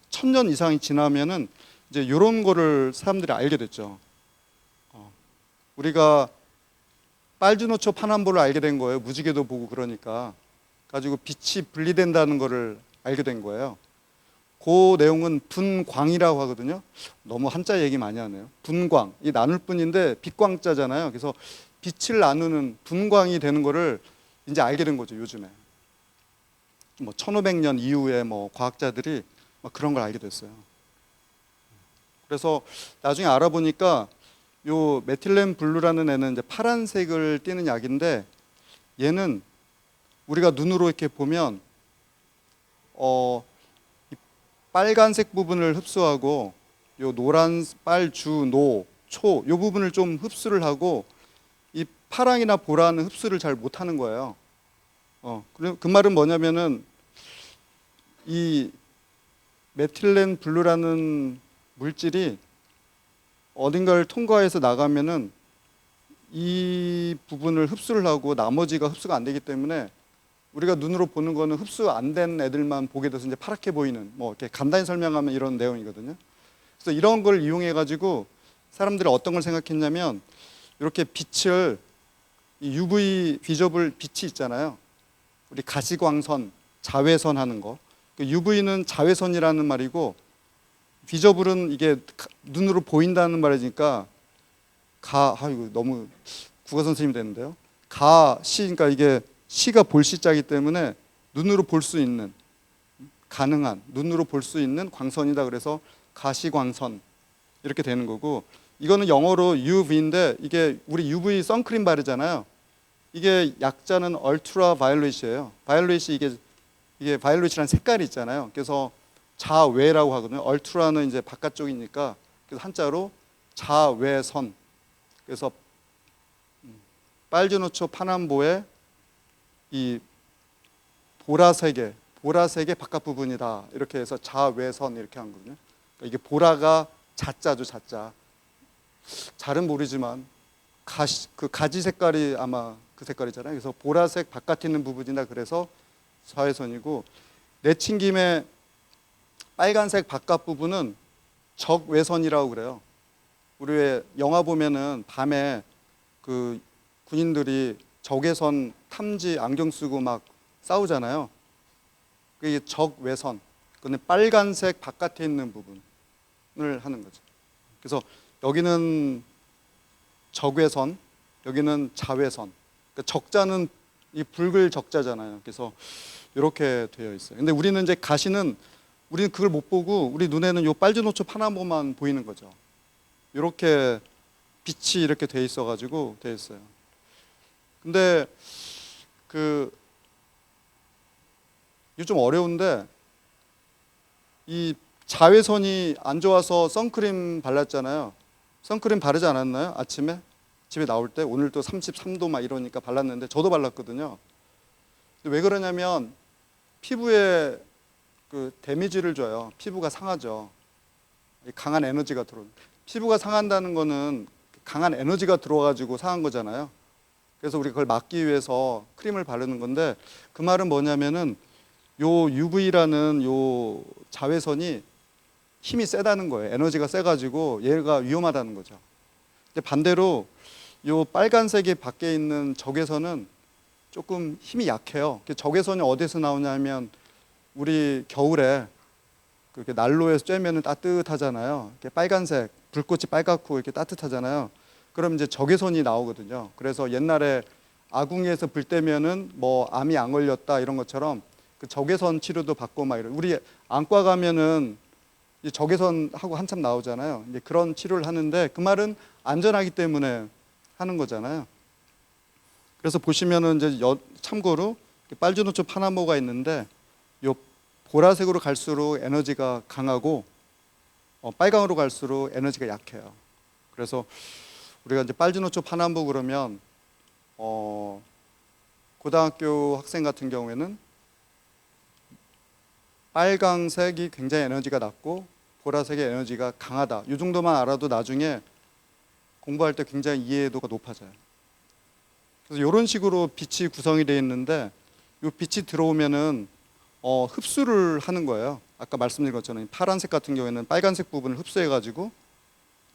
1000년 이상이 지나면은 이제 이런 거를 사람들이 알게 됐죠. 우리가 빨주노초 파남보를 알게 된 거예요. 무지개도 보고 그러니까 가지고 빛이 분리된다는 거를 알게 된 거예요. 그 내용은 분광이라고 하거든요. 너무 한자 얘기 많이 하네요. 분광, 이 나눌 뿐인데 빛광자잖아요. 그래서 빛을 나누는 분광이 되는 거를 이제 알게 된 거죠. 요즘에 뭐 1500년 이후에 뭐 과학자들이 막 그런 걸 알게 됐어요. 그래서 나중에 알아보니까 요 메틸렌 블루라는 애는 이제 파란색을 띠는 약인데, 얘는 우리가 눈으로 이렇게 보면 이 빨간색 부분을 흡수하고 요 노란 빨주 노 초 요 부분을 좀 흡수를 하고 이 파랑이나 보라는 흡수를 잘 못하는 거예요. 그 말은 뭐냐면은 이 메틸렌 블루라는 물질이 어딘가를 통과해서 나가면은 이 부분을 흡수를 하고 나머지가 흡수가 안 되기 때문에 우리가 눈으로 보는 거는 흡수 안 된 애들만 보게 돼서 이제 파랗게 보이는, 뭐 이렇게 간단히 설명하면 이런 내용이거든요. 그래서 이런 걸 이용해 가지고 사람들이 어떤 걸 생각했냐면, 이렇게 빛을, 이 UV 비저블 빛이 있잖아요. 우리 가시광선, 자외선 하는 거. UV는 자외선이라는 말이고, 비저블은 이게 눈으로 보인다는 말이니까 이거 너무 국어 선생님 되는데요. 그러니까 이게 시가 볼 시자이기 때문에 눈으로 볼 수 있는, 가능한 눈으로 볼 수 있는 광선이다. 그래서 가시광선 이렇게 되는 거고, 이거는 영어로 UV인데 이게 우리 UV 선크림 바르잖아요. 이게 약자는 얼트라 바이올렛이에요. 바이올렛이 이게 바이올렛이라는 색깔이 있잖아요. 그래서 자외라고 하거든요. 얼트라는 이제 바깥쪽이니까 그래서 한자로 자외선. 그래서 빨주노초 파남보의 이 보라색의 바깥 부분이다. 이렇게 해서 자외선 이렇게 한 거거든요. 그러니까 이게 보라가 자자죠, 자자. 잘은 모르지만 그 가지 색깔이 아마 그 색깔이잖아요. 그래서 보라색 바깥에 있는 부분이다. 그래서 자외선이고, 내친김에 빨간색 바깥 부분은 적외선이라고 그래요. 우리 왜 영화 보면은 밤에 그 군인들이 적외선 탐지 안경 쓰고 막 싸우잖아요. 그게 적외선. 그건 빨간색 바깥에 있는 부분을 하는 거죠. 그래서 여기는 적외선, 여기는 자외선. 그러니까 적자는 이 붉을 적자잖아요. 그래서 이렇게 되어 있어요. 근데 우리는 이제 우리는 그걸 못 보고 우리 눈에는 요 빨주노초 파남보만 보이는 거죠. 이렇게 빛이 이렇게 돼 있어가지고 돼 있어요. 근데 이게 좀 어려운데, 이 자외선이 안 좋아서 선크림 발랐잖아요. 선크림 바르지 않았나요? 아침에 집에 나올 때. 오늘 또 33도 막 이러니까 발랐는데, 저도 발랐거든요. 근데 왜 그러냐면 피부에 그 데미지를 줘요. 피부가 상하죠. 강한 에너지가 피부가 상한다는 거는 강한 에너지가 들어와가지고 상한 거잖아요. 그래서 우리가 그걸 막기 위해서 크림을 바르는 건데, 그 말은 뭐냐면은 요 UV라는 요 자외선이 힘이 세다는 거예요. 에너지가 세가지고 얘가 위험하다는 거죠. 근데 반대로 요 빨간색이 밖에 있는 적외선은 조금 힘이 약해요. 적외선이 어디서 나오냐면, 우리 겨울에 그렇게 난로에서 쬐면은 따뜻하잖아요. 이렇게 빨간색 불꽃이 빨갛고 이렇게 따뜻하잖아요. 그럼 이제 적외선이 나오거든요. 그래서 옛날에 아궁이에서 불 때면은 뭐 암이 안 걸렸다 이런 것처럼 그 적외선 치료도 받고 막 이런. 우리 안과 가면은 이 적외선하고 한참 나오잖아요. 이제 그런 치료를 하는데, 그 말은 안전하기 때문에 하는 거잖아요. 그래서 보시면은 이제 참고로 빨주노초 파남보가 있는데, 요 보라색으로 갈수록 에너지가 강하고 빨강으로 갈수록 에너지가 약해요. 그래서 우리가 이제 빨주노초 파남보 그러면 고등학교 학생 같은 경우에는 빨강색이 굉장히 에너지가 낮고 보라색의 에너지가 강하다. 이 정도만 알아도 나중에 공부할 때 굉장히 이해도가 높아져요. 그래서 이런 식으로 빛이 구성이 되어 있는데, 이 빛이 들어오면은 흡수를 하는 거예요. 아까 말씀드린 것처럼 파란색 같은 경우에는 빨간색 부분을 흡수해가지고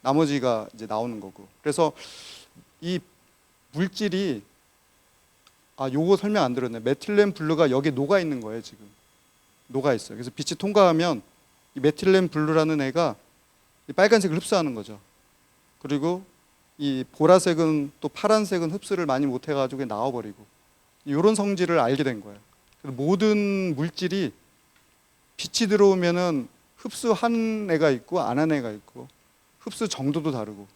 나머지가 이제 나오는 거고. 그래서 이 물질이 요거 설명 안 들었네. 메틸렌 블루가 여기 녹아 있는 거예요. 지금 녹아 있어요. 그래서 빛이 통과하면 이 메틸렌 블루라는 애가 이 빨간색을 흡수하는 거죠. 그리고 이 보라색은 또 파란색은 흡수를 많이 못 해가지고 나와버리고, 이런 성질을 알게 된 거예요. 모든 물질이 빛이 들어오면은 흡수한 애가 있고 안 한 애가 있고, 흡수 정도도 다르고,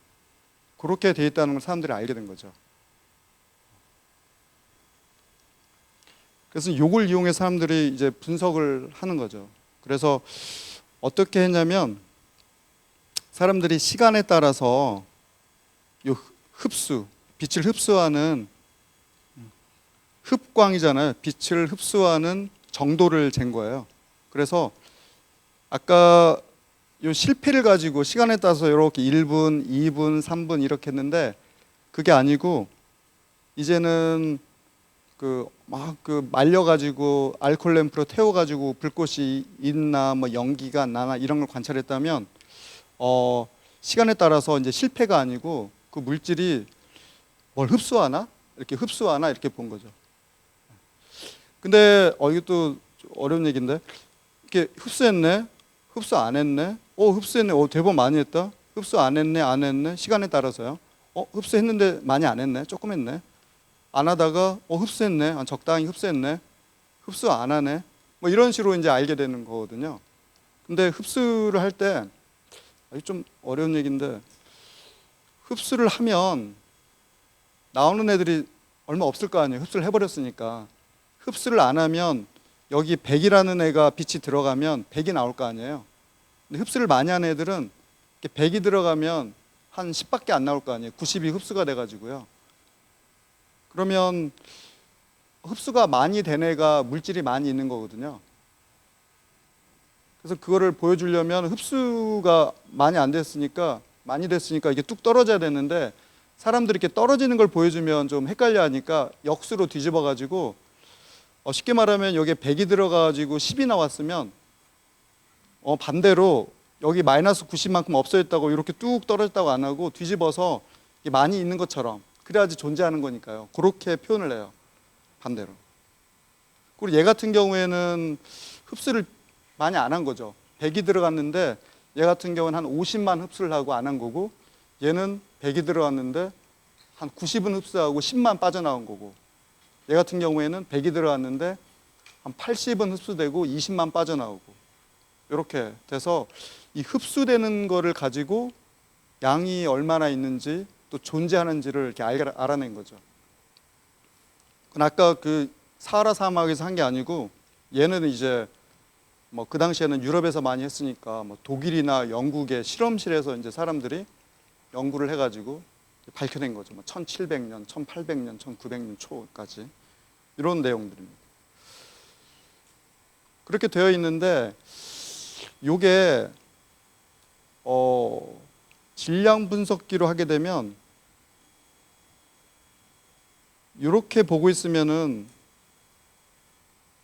그렇게 돼 있다는 걸 사람들이 알게 된 거죠. 그래서 이걸 이용해 사람들이 이제 분석을 하는 거죠. 그래서 어떻게 했냐면, 사람들이 시간에 따라서 요 빛을 흡수하는 흡광이잖아요. 빛을 흡수하는 정도를 잰 거예요. 그래서 아까 요 실패를 가지고 시간에 따라서 이렇게 1분, 2분, 3분 이렇게 했는데 그게 아니고 이제는 그 말려가지고 알코올 램프로 태워가지고 불꽃이 있나 뭐 연기가 나나 이런 걸 관찰했다면 시간에 따라서 이제 실패가 아니고 그 물질이 뭘 흡수하나 이렇게 본 거죠. 근데 이것도 어려운 얘기인데 이렇게 흡수했네, 흡수 안 했네, 흡수했네, 대박 많이 했다, 흡수 안 했네, 안 했네, 시간에 따라서요. 흡수했는데 많이 안 했네, 조금 했네. 안 하다가 흡수했네, 적당히 흡수했네, 흡수 안 하네, 뭐 이런 식으로 이제 알게 되는 거거든요. 근데 흡수를 할 때 좀 어려운 얘기인데 흡수를 하면 나오는 애들이 얼마 없을 거 아니에요. 흡수를 해버렸으니까. 흡수를 안 하면 여기 100이라는 애가 빛이 들어가면 100이 나올 거 아니에요. 근데 흡수를 많이 하는 애들은 100이 들어가면 한 10밖에 안 나올 거 아니에요. 90이 흡수가 돼가지고요. 그러면 흡수가 많이 된 애가 물질이 많이 있는 거거든요. 그래서 그거를 보여주려면 흡수가 많이 됐으니까 이게 뚝 떨어져야 되는데 사람들이 이렇게 떨어지는 걸 보여주면 좀 헷갈려 하니까 역수로 뒤집어 가지고 쉽게 말하면 여기에 100이 들어가지고 10이 나왔으면 반대로 여기 마이너스 90만큼 없어졌다고 이렇게 뚝 떨어졌다고 안 하고 뒤집어서 많이 있는 것처럼 그래야지 존재하는 거니까요. 그렇게 표현을 해요. 반대로. 그리고 얘 같은 경우에는 흡수를 많이 안 한 거죠. 100이 들어갔는데 얘 같은 경우는 한 50만 흡수를 하고 안 한 거고 얘는 100이 들어갔는데 한 90은 흡수하고 10만 빠져나온 거고 얘 같은 경우에는 100이 들어갔는데 한 80은 흡수되고 20만 빠져나오고 이렇게 돼서 이 흡수되는 거를 가지고 양이 얼마나 있는지 또 존재하는지를 이렇게 알아낸 거죠. 아까 그 사하라 사막에서 한 게 아니고 얘는 이제 뭐 그 당시에는 유럽에서 많이 했으니까 뭐 독일이나 영국의 실험실에서 이제 사람들이 연구를 해가지고 밝혀낸 거죠. 뭐 1700년, 1800년, 1900년 초까지 이런 내용들입니다. 그렇게 되어 있는데 요게 질량 분석기로 하게 되면 이렇게 보고 있으면은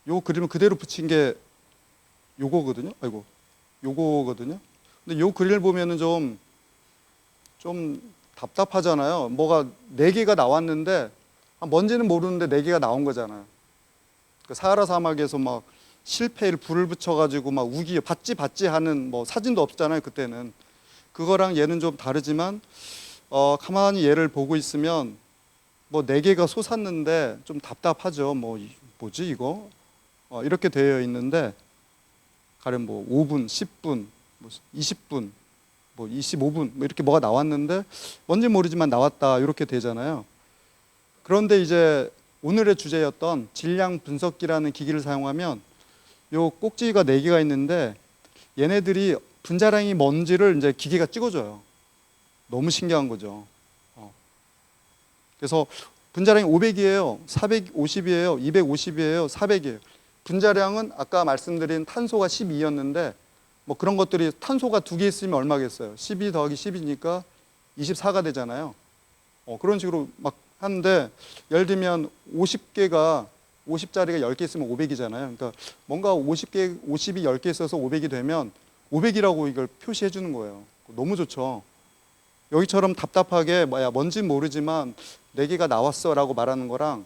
요 그림을 그대로 붙인 게 요거거든요. 요거거든요. 근데 요 그림을 보면은 좀 답답하잖아요. 뭐가 4개가 나왔는데 뭔지는 모르는데 4개가 나온 거잖아요. 그 사하라 사막에서 막 실패일 불을 붙여가지고 막 우기 받지 하는 뭐 사진도 없잖아요. 그때는 그거랑 얘는 좀 다르지만 가만히 얘를 보고 있으면 뭐 4개가 솟았는데 좀 답답하죠. 뭐지 이거 이렇게 되어 있는데 가령 뭐 5분, 10분, 뭐 20분, 뭐 25분 뭐 이렇게 뭐가 나왔는데 뭔지 모르지만 나왔다 이렇게 되잖아요. 그런데 이제 오늘의 주제였던 질량 분석기라는 기기를 사용하면 요 꼭지가 4개가 있는데 얘네들이 분자량이 뭔지를 이제 기계가 찍어줘요. 너무 신기한 거죠. 그래서 분자량이 500이에요, 450이에요, 250이에요, 400이에요. 분자량은 아까 말씀드린 탄소가 12였는데 뭐 그런 것들이 탄소가 2개 있으면 얼마겠어요? 12 더하기 10이니까 24가 되잖아요. 그런 식으로 막 하는데 예를 들면 50짜리가 10개 있으면 500이잖아요. 그러니까 뭔가 50이 10개 있어서 500이 되면 500이라고 이걸 표시해 주는 거예요. 너무 좋죠. 여기처럼 답답하게 뭔지 모르지만 4개가 나왔어 라고 말하는 거랑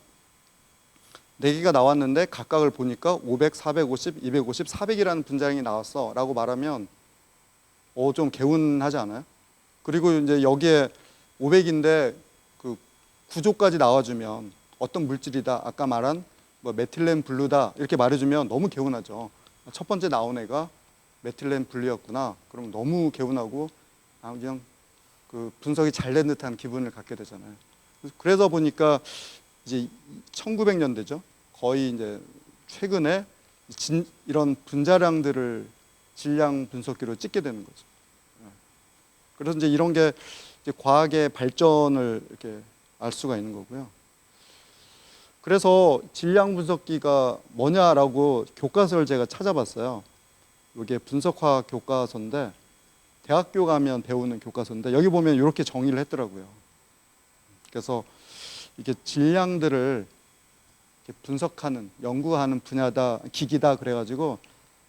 4개가 나왔는데 각각을 보니까 500, 450, 250, 400이라는 분자량이 나왔어 라고 말하면 좀 개운하지 않아요? 그리고 이제 여기에 500인데 그 구조까지 나와주면 어떤 물질이다, 아까 말한 뭐 메틸렌 블루다 이렇게 말해주면 너무 개운하죠. 첫 번째 나온 애가 메틸렌 블루였구나. 그럼 너무 개운하고 그냥 그 분석이 잘 된 듯한 기분을 갖게 되잖아요. 그래서 보니까 이제 1900년대죠. 거의 이제 최근에 이런 분자량들을 질량 분석기로 찍게 되는 거죠. 그래서 이제 이런 게 이제 과학의 발전을 이렇게 알 수가 있는 거고요. 그래서 질량 분석기가 뭐냐라고 교과서를 제가 찾아봤어요. 이게 분석화 교과서인데 대학교 가면 배우는 교과서인데 여기 보면 이렇게 정의를 했더라고요. 그래서 이게 질량들을 이렇게 분석하는, 연구하는 분야다, 기기다 그래가지고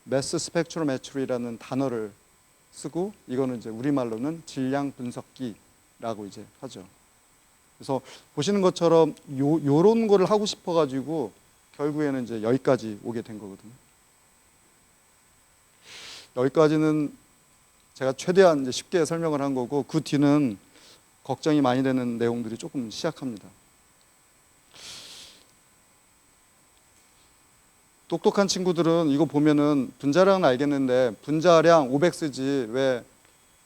매스 스펙트로메트리라는 단어를 쓰고 이거는 이제 우리말로는 질량 분석기라고 이제 하죠. 그래서 보시는 것처럼 요런 거를 하고 싶어가지고 결국에는 이제 여기까지 오게 된 거거든요. 여기까지는 제가 최대한 이제 쉽게 설명을 한 거고 그 뒤는 걱정이 많이 되는 내용들이 조금 시작합니다. 똑똑한 친구들은 이거 보면은 분자량은 알겠는데 분자량 500 쓰지 왜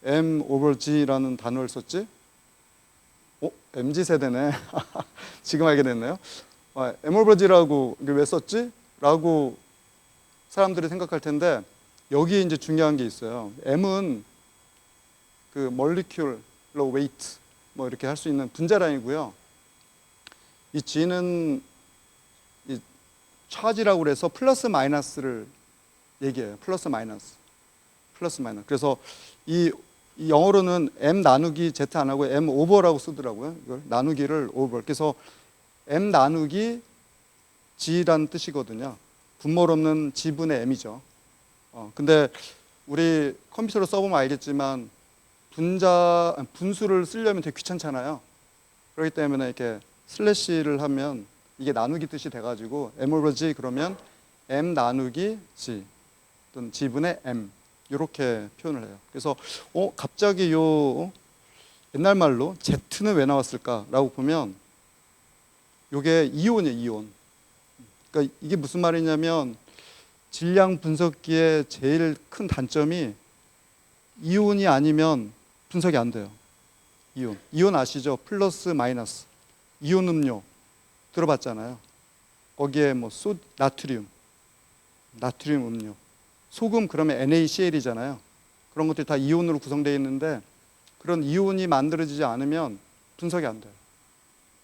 M over G라는 단어를 썼지? MZ 세대네. 지금 알게 됐네요. M over G라고 이걸 왜 썼지? 라고 사람들이 생각할 텐데 여기에 이제 중요한 게 있어요. M은 그 molecular weight 뭐 이렇게 할 수 있는 분자량이고요. 이 G는 이 차지라고 그래서 플러스 마이너스를 얘기해요. 플러스 마이너스. 그래서 이 영어로는 M 나누기 Z 안 하고 M 오버라고 쓰더라고요. 이걸 나누기를 오버. 그래서 M 나누기 G라는 뜻이거든요. 분모를 없는 G분의 M이죠. 근데 우리 컴퓨터로 써보면 알겠지만 분수를 쓰려면 되게 귀찮잖아요. 그렇기 때문에 이렇게 슬래시를 하면 이게 나누기 뜻이 돼가지고 M over G 그러면 M 나누기 G 또는 G분의 M 이렇게 표현을 해요. 그래서 갑자기 요 옛날 말로 Z는 왜 나왔을까라고 보면 요게 이온이에요, 이온. 그러니까 이게 무슨 말이냐면 질량 분석기의 제일 큰 단점이 이온이 아니면 분석이 안 돼요. 이온 아시죠? 플러스 마이너스. 이온 음료 들어봤잖아요. 거기에 뭐 나트륨 음료. 소금 그러면 NaCl이잖아요. 그런 것들이 다 이온으로 구성되어 있는데 그런 이온이 만들어지지 않으면 분석이 안 돼요.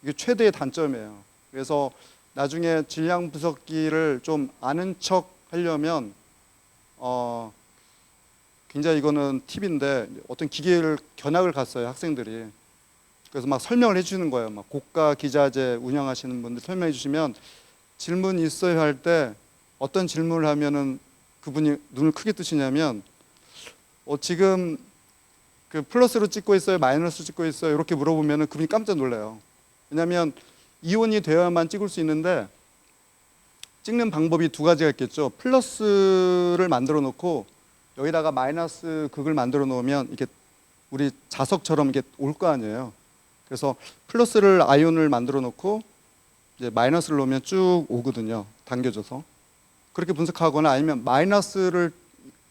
이게 최대의 단점이에요. 그래서 나중에 질량 분석기를 좀 아는 척 하려면 굉장히 이거는 팁인데 어떤 기계를 견학을 갔어요, 학생들이. 그래서 막 설명을 해주는 거예요. 막 고가 기자재 운영하시는 분들 설명해 주시면 질문 있어요 할 때 어떤 질문을 하면은 그분이 눈을 크게 뜨시냐면 지금 그 플러스로 찍고 있어요, 마이너스로 찍고 있어요 이렇게 물어보면은 그분이 깜짝 놀라요. 왜냐하면 이온이 되어야만 찍을 수 있는데 찍는 방법이 두 가지가 있겠죠. 플러스를 만들어 놓고 여기다가 마이너스 극을 만들어 놓으면 이게 우리 자석처럼 이게 올 거 아니에요. 그래서 플러스를 아이온을 만들어 놓고 이제 마이너스를 놓으면 쭉 오거든요. 당겨져서. 그렇게 분석하거나 아니면 마이너스를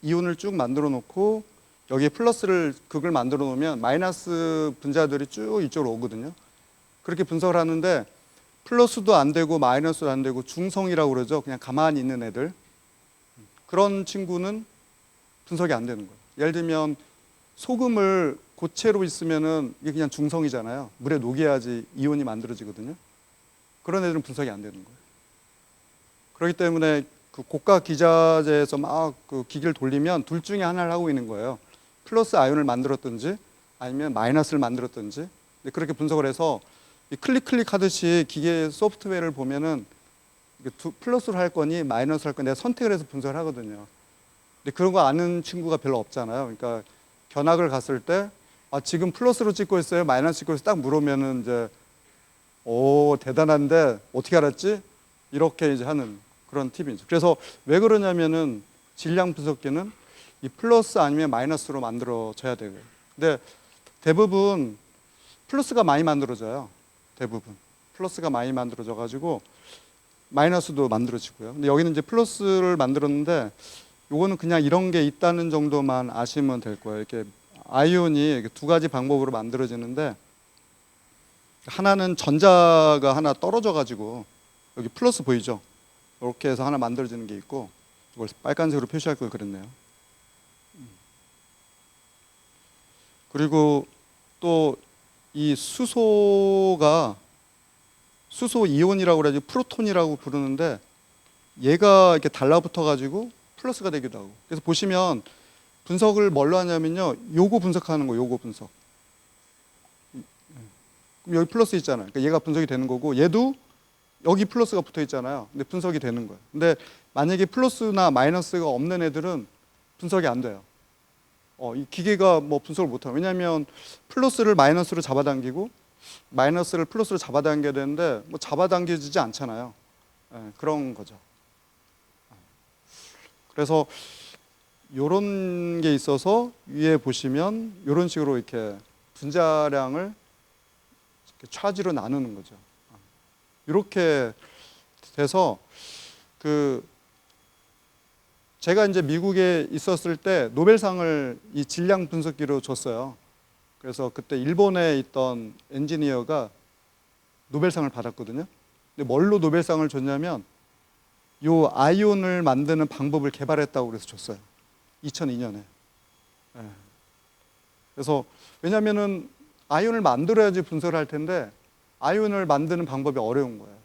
이온을 쭉 만들어 놓고 여기에 플러스를 극을 만들어 놓으면 마이너스 분자들이 쭉 이쪽으로 오거든요. 그렇게 분석을 하는데 플러스도 안 되고 마이너스도 안 되고 중성이라고 그러죠. 그냥 가만히 있는 애들. 그런 친구는 분석이 안 되는 거예요. 예를 들면 소금을 고체로 있으면은 이게 그냥 중성이잖아요. 물에 녹여야지 이온이 만들어지거든요. 그런 애들은 분석이 안 되는 거예요. 그렇기 때문에 그 고가 기자재에서 막 그 기기를 돌리면 둘 중에 하나를 하고 있는 거예요. 플러스 아이온을 만들었든지 아니면 마이너스를 만들었든지. 그렇게 분석을 해서 클릭 하듯이 기계 소프트웨어를 보면은 플러스로 할 거니 마이너스로 할 거니 내가 선택을 해서 분석을 하거든요. 근데 그런 거 아는 친구가 별로 없잖아요. 그러니까 견학을 갔을 때 지금 플러스로 찍고 있어요, 마이너스 찍고 있어요 딱 물으면은 이제 대단한데 어떻게 알았지? 이렇게 이제 하는 그런 팁이죠. 그래서 왜 그러냐면은 질량 분석기는 이 플러스 아니면 마이너스로 만들어져야 되고요. 근데 대부분 플러스가 많이 만들어져요. 대부분 플러스가 많이 만들어져 가지고 마이너스도 만들어지고요. 근데 여기는 이제 플러스를 만들었는데 요거는 그냥 이런 게 있다는 정도만 아시면 될 거예요. 이렇게 아이온이 두 가지 방법으로 만들어지는데 하나는 전자가 하나 떨어져 가지고 여기 플러스 보이죠? 이렇게 해서 하나 만들어지는 게 있고 이걸 빨간색으로 표시할 걸 그랬네요. 그리고 또 이 수소가 수소 이온이라고 그래가지고 프로톤이라고 부르는데 얘가 이렇게 달라붙어 가지고 플러스가 되기도 하고. 그래서 보시면 분석을 뭘로 하냐면요, 요거 분석하는 거예요. 요거 분석. 그럼 여기 플러스 있잖아요. 그러니까 얘가 분석이 되는 거고, 얘도 여기 플러스가 붙어 있잖아요. 근데 분석이 되는 거예요. 근데 만약에 플러스나 마이너스가 없는 애들은 분석이 안 돼요. 이 기계가 뭐 분석을 못해요. 왜냐하면 플러스를 마이너스로 잡아당기고 마이너스를 플러스로 잡아당겨야 되는데 뭐 잡아당겨지지 않잖아요. 그런 거죠. 그래서 이런 게 있어서 위에 보시면 이런 식으로 이렇게 분자량을 이렇게 차지로 나누는 거죠. 이렇게 돼서 제가 이제 미국에 있었을 때 노벨상을 이 질량 분석기로 줬어요. 그래서 그때 일본에 있던 엔지니어가 노벨상을 받았거든요. 근데 뭘로 노벨상을 줬냐면 요 아이온을 만드는 방법을 개발했다고 그래서 줬어요. 2002년에. 그래서 왜냐면은 아이온을 만들어야지 분석을 할 텐데 아이온을 만드는 방법이 어려운 거예요.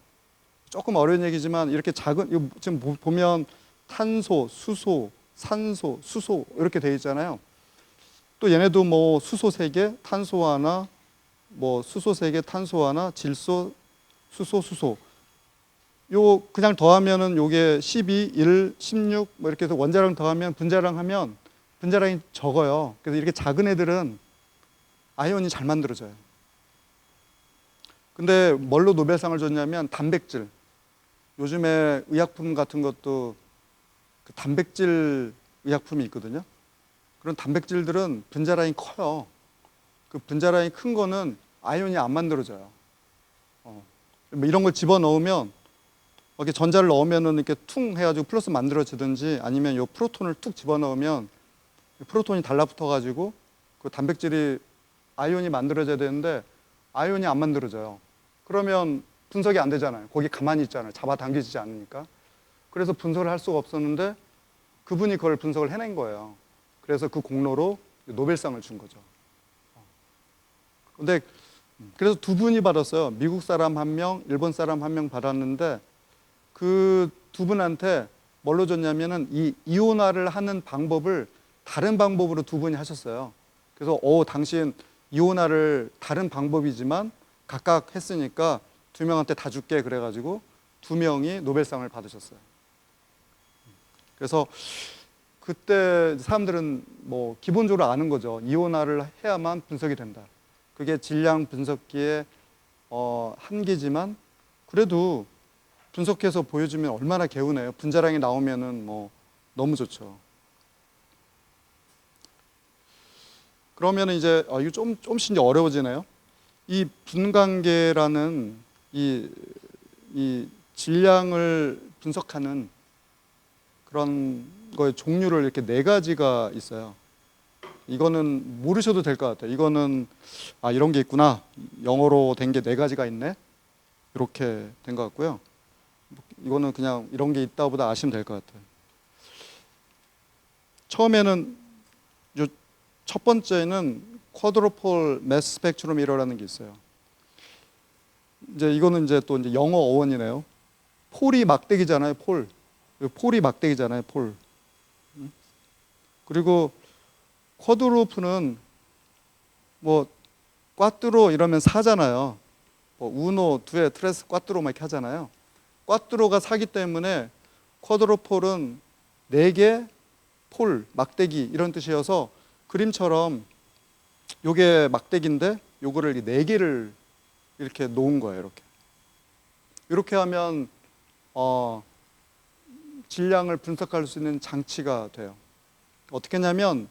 조금 어려운 얘기지만 이렇게 작은, 지금 보면 탄소, 수소, 산소, 수소 이렇게 돼 있잖아요. 또 얘네도 뭐 수소 3개, 탄소 하나, 뭐 수소 3개, 탄소 하나, 질소, 수소. 요 그냥 더하면은 요게 12, 1, 16 뭐 이렇게 해서 원자량 더하면 분자량 하면 분자량이 적어요. 그래서 이렇게 작은 애들은 아이온이 잘 만들어져요. 근데 뭘로 노벨상을 줬냐면 단백질. 요즘에 의약품 같은 것도 그 단백질 의약품이 있거든요. 그런 단백질들은 분자량이 커요. 그 분자량이 큰 거는 아이온이 안 만들어져요. 뭐 이런 걸 집어넣으면 이렇게 전자를 넣으면은 이렇게 퉁 해가지고 플러스 만들어지든지 아니면 요 프로톤을 툭 집어넣으면 프로톤이 달라붙어가지고 그 단백질이 아이온이 만들어져야 되는데 아이온이 안 만들어져요. 그러면 분석이 안 되잖아요. 거기 가만히 있잖아요. 잡아당기지 않으니까. 그래서 분석을 할 수가 없었는데 그분이 그걸 분석을 해낸 거예요. 그래서 그 공로로 노벨상을 준 거죠. 근데 그래서 두 분이 받았어요. 미국 사람 1명, 일본 사람 1명 받았는데 그 두 분한테 뭘로 줬냐면은 이 이온화를 하는 방법을 다른 방법으로 두 분이 하셨어요. 그래서 당신 이온화를 다른 방법이지만 각각 했으니까 두 명한테 다 줄게 그래가지고 두 명이 노벨상을 받으셨어요. 그래서 그때 사람들은 뭐 기본적으로 아는 거죠. 이온화를 해야만 분석이 된다. 그게 질량 분석기의 한계지만 그래도 분석해서 보여주면 얼마나 개운해요. 분자량이 나오면은 뭐 너무 좋죠. 그러면 이제 이거 조금씩 이제 어려워지네요. 이 분광계라는 이 질량을 분석하는 그런 거의 종류를 이렇게 4가지가 있어요. 이거는 모르셔도 될 것 같아요. 이거는 이런 게 있구나. 영어로 된 게 4가지가 있네. 이렇게 된 것 같고요. 이거는 그냥 이런 게 있다보다 아시면 될 것 같아요. 처음에는 첫 번째는 쿼드로폴 매스 스펙트로미터라는 게 있어요. 이제 이거는 이제 또 이제 영어 어원이네요. 폴이 막대기잖아요. 폴이 막대기잖아요. 폴. 그리고 쿼드로프는 뭐 꽈뚜로 이러면 4잖아요. 뭐 우노, 두에, 트레스, 꽈뚜로 막 이렇게 하잖아요. 꽈뚜로가 4기 때문에 쿼드로폴은 4개, 폴, 막대기 이런 뜻이어서 그림처럼 요게 막대기인데 요거를 4개를 이렇게 놓은 거예요. 이렇게 하면 질량을 분석할 수 있는 장치가 돼요. 어떻게 했냐면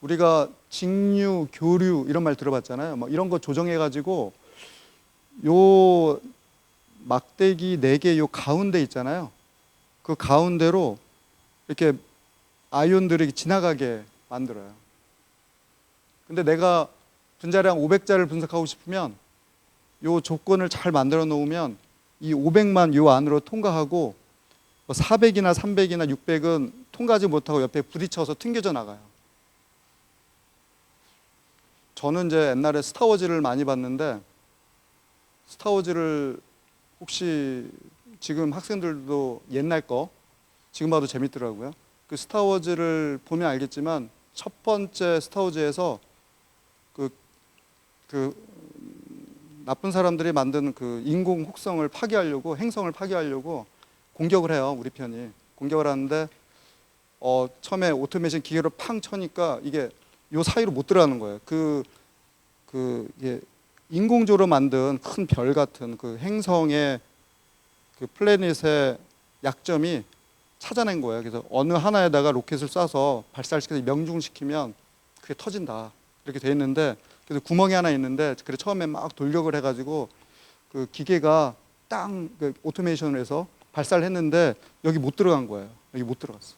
우리가 직류, 교류 이런 말 들어봤잖아요. 뭐 이런 거 조정해가지고 요 막대기 4개 요 가운데 있잖아요. 그 가운데로 이렇게 아이온들이 지나가게 만들어요. 근데 내가 분자량 500자를 분석하고 싶으면 요 조건을 잘 만들어 놓으면 이 500만 요 안으로 통과하고 400이나 300이나 600은 통과하지 못하고 옆에 부딪혀서 튕겨져 나가요. 저는 이제 옛날에 스타워즈를 많이 봤는데 스타워즈를 혹시 지금 학생들도 옛날 거 지금 봐도 재밌더라고요. 그 스타워즈를 보면 알겠지만 첫 번째 스타워즈에서 그, 그 나쁜 사람들이 만든 그 인공 혹성을 파괴하려고, 행성을 파괴하려고 공격을 해요. 우리 편이 공격을 하는데 처음에 오토메이션 기계로 팡 쳐니까 이게 요 사이로 못 들어가는 거예요. 이게 인공적으로 만든 큰 별 같은 그 행성의 그 플래닛의 약점이 찾아낸 거예요. 그래서 어느 하나에다가 로켓을 쏴서 발사시켜서 명중시키면 그게 터진다. 이렇게 돼 있는데, 그래서 구멍이 하나 있는데, 그래 처음에 막 돌격을 해가지고 그 기계가 땅 그 오토메이션을 해서 발사를 했는데 여기 못 들어간 거예요. 여기 못 들어갔어.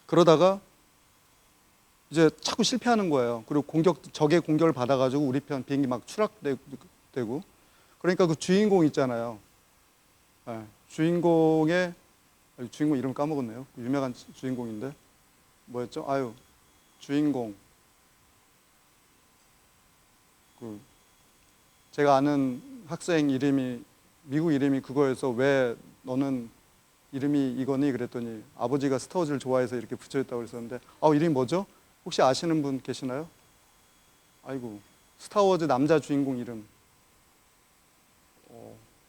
그러다가 이제 자꾸 실패하는 거예요. 그리고 적의 공격을 받아가지고 우리 편 비행기 막 추락되고. 그러니까 그 주인공 있잖아요. 네, 주인공 이름 까먹었네요. 유명한 주인공인데 뭐였죠? 주인공. 제가 아는 학생 이름이 미국 이름이 그거여서 왜 너는 이름이 이거니? 그랬더니 아버지가 스타워즈를 좋아해서 이렇게 붙여줬다고 그랬었는데 이름이 뭐죠? 혹시 아시는 분 계시나요? 아이고, 스타워즈 남자 주인공 이름.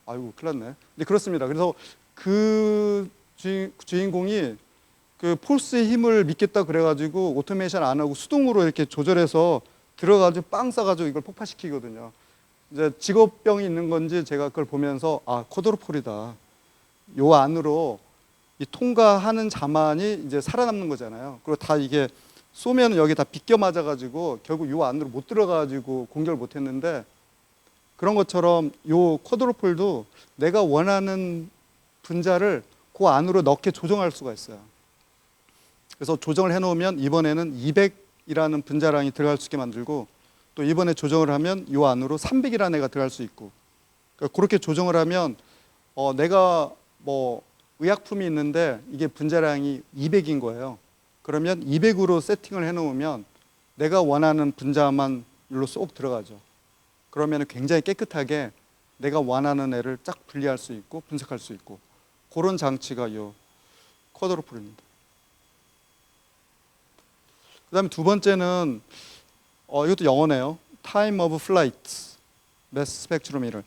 아이고, 큰일 났네. 근데 그렇습니다. 그래서 그 주인공이 그 폴스의 힘을 믿겠다 그래가지고 오토메이션 안 하고 수동으로 이렇게 조절해서 들어가지고 빵 싸가지고 이걸 폭파시키거든요. 이제 직업병이 있는 건지 제가 그걸 보면서 쿼드로폴이다. 요 안으로 이 통과하는 자만이 이제 살아남는 거잖아요. 그리고 다 이게 쏘면 여기 다 비껴 맞아가지고 결국 요 안으로 못 들어가가지고 공격을 못 했는데, 그런 것처럼 요 쿼드로폴도 내가 원하는 분자를 그 안으로 넣게 조정할 수가 있어요. 그래서 조정을 해놓으면 이번에는 200이라는 분자량이 들어갈 수 있게 만들고, 또 이번에 조정을 하면 요 안으로 300이라는 애가 들어갈 수 있고, 그러니까 그렇게 조정을 하면 내가 뭐 의약품이 있는데 이게 분자량이 200인 거예요. 그러면 200으로 세팅을 해놓으면 내가 원하는 분자만 일로 쏙 들어가죠. 그러면 굉장히 깨끗하게 내가 원하는 애를 쫙 분리할 수 있고 분석할 수 있고, 그런 장치가 이 쿼드로폴입니다. 그 다음에 두 번째는 이것도 영어네요. Time of Flight, Mass Spectrometer.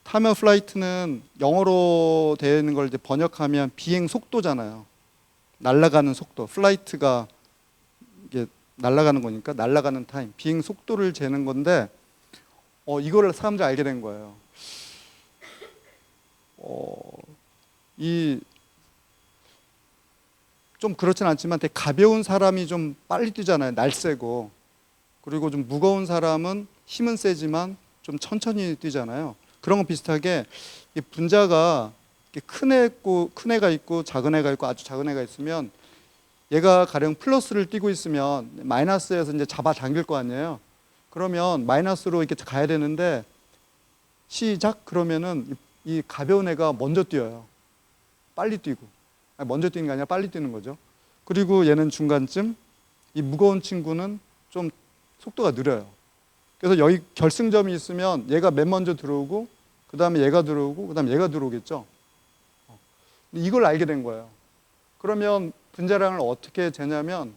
Time of Flight는 영어로 되어 있는 걸 이제 번역하면 비행 속도잖아요. 날아가는 속도. 플라이트가 이게 날아가는 거니까 날아가는 타임, 비행 속도를 재는 건데 이거를 사람들이 알게 된 거예요. 좀 그렇진 않지만 되게 가벼운 사람이 좀 빨리 뛰잖아요. 날쌔고. 그리고 좀 무거운 사람은 힘은 세지만 좀 천천히 뛰잖아요. 그런 거 비슷하게 이 분자가 큰 애가 있고 작은 애가 있고 아주 작은 애가 있으면, 얘가 가령 플러스를 뛰고 있으면 마이너스에서 이제 잡아 당길 거 아니에요. 그러면 마이너스로 이렇게 가야 되는데 시작 그러면은 이 가벼운 애가 먼저 뛰어요. 빨리 뛰고. 먼저 뛰는 게 아니라 빨리 뛰는 거죠. 그리고 얘는 중간쯤, 이 무거운 친구는 좀 속도가 느려요. 그래서 여기 결승점이 있으면 얘가 맨 먼저 들어오고, 그 다음에 얘가 들어오고, 그 다음에 얘가 들어오겠죠. 이걸 알게 된 거예요. 그러면 분자량을 어떻게 재냐면,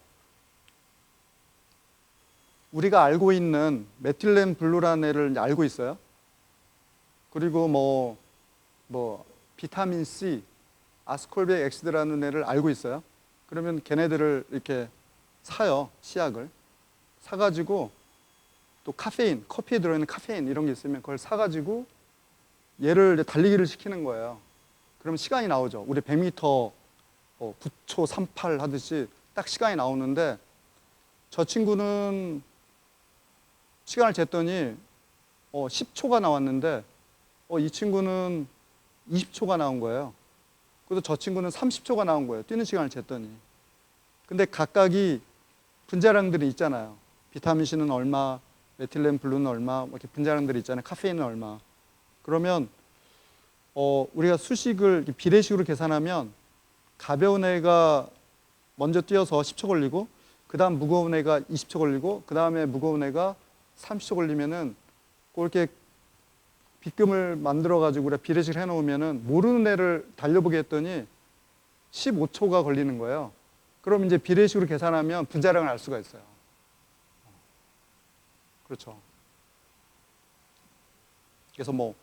우리가 알고 있는 메틸렌 블루라는 애를 알고 있어요. 그리고 뭐 비타민 C, 아스콜빅 엑시드라는 애를 알고 있어요. 그러면 걔네들을 이렇게 사요. 치약을 사가지고, 또 카페인, 커피에 들어있는 카페인 이런 게 있으면 그걸 사가지고 얘를 이제 달리기를 시키는 거예요. 그러면 시간이 나오죠. 우리 100m 9초 38 하듯이 딱 시간이 나오는데, 저 친구는 시간을 쟀더니 10초가 나왔는데 이 친구는 20초가 나온 거예요. 그래서 저 친구는 30초가 나온 거예요. 뛰는 시간을 쟀더니. 근데 각각이 분자량들이 있잖아요. 비타민 C는 얼마, 메틸렌 블루는 얼마, 이렇게 분자량들이 있잖아요. 카페인은 얼마. 그러면 우리가 수식을 비례식으로 계산하면 가벼운 애가 먼저 뛰어서 10초 걸리고, 그 다음 무거운 애가 20초 걸리고, 그 다음에 무거운 애가 30초 걸리면은 그렇게 빗금을 만들어 가지고 우리가 비례식을 해놓으면은 모르는 애를 달려보게 했더니 15초가 걸리는 거예요. 그럼 이제 비례식으로 계산하면 분자량을 알 수가 있어요. 그렇죠. 그래서 뭐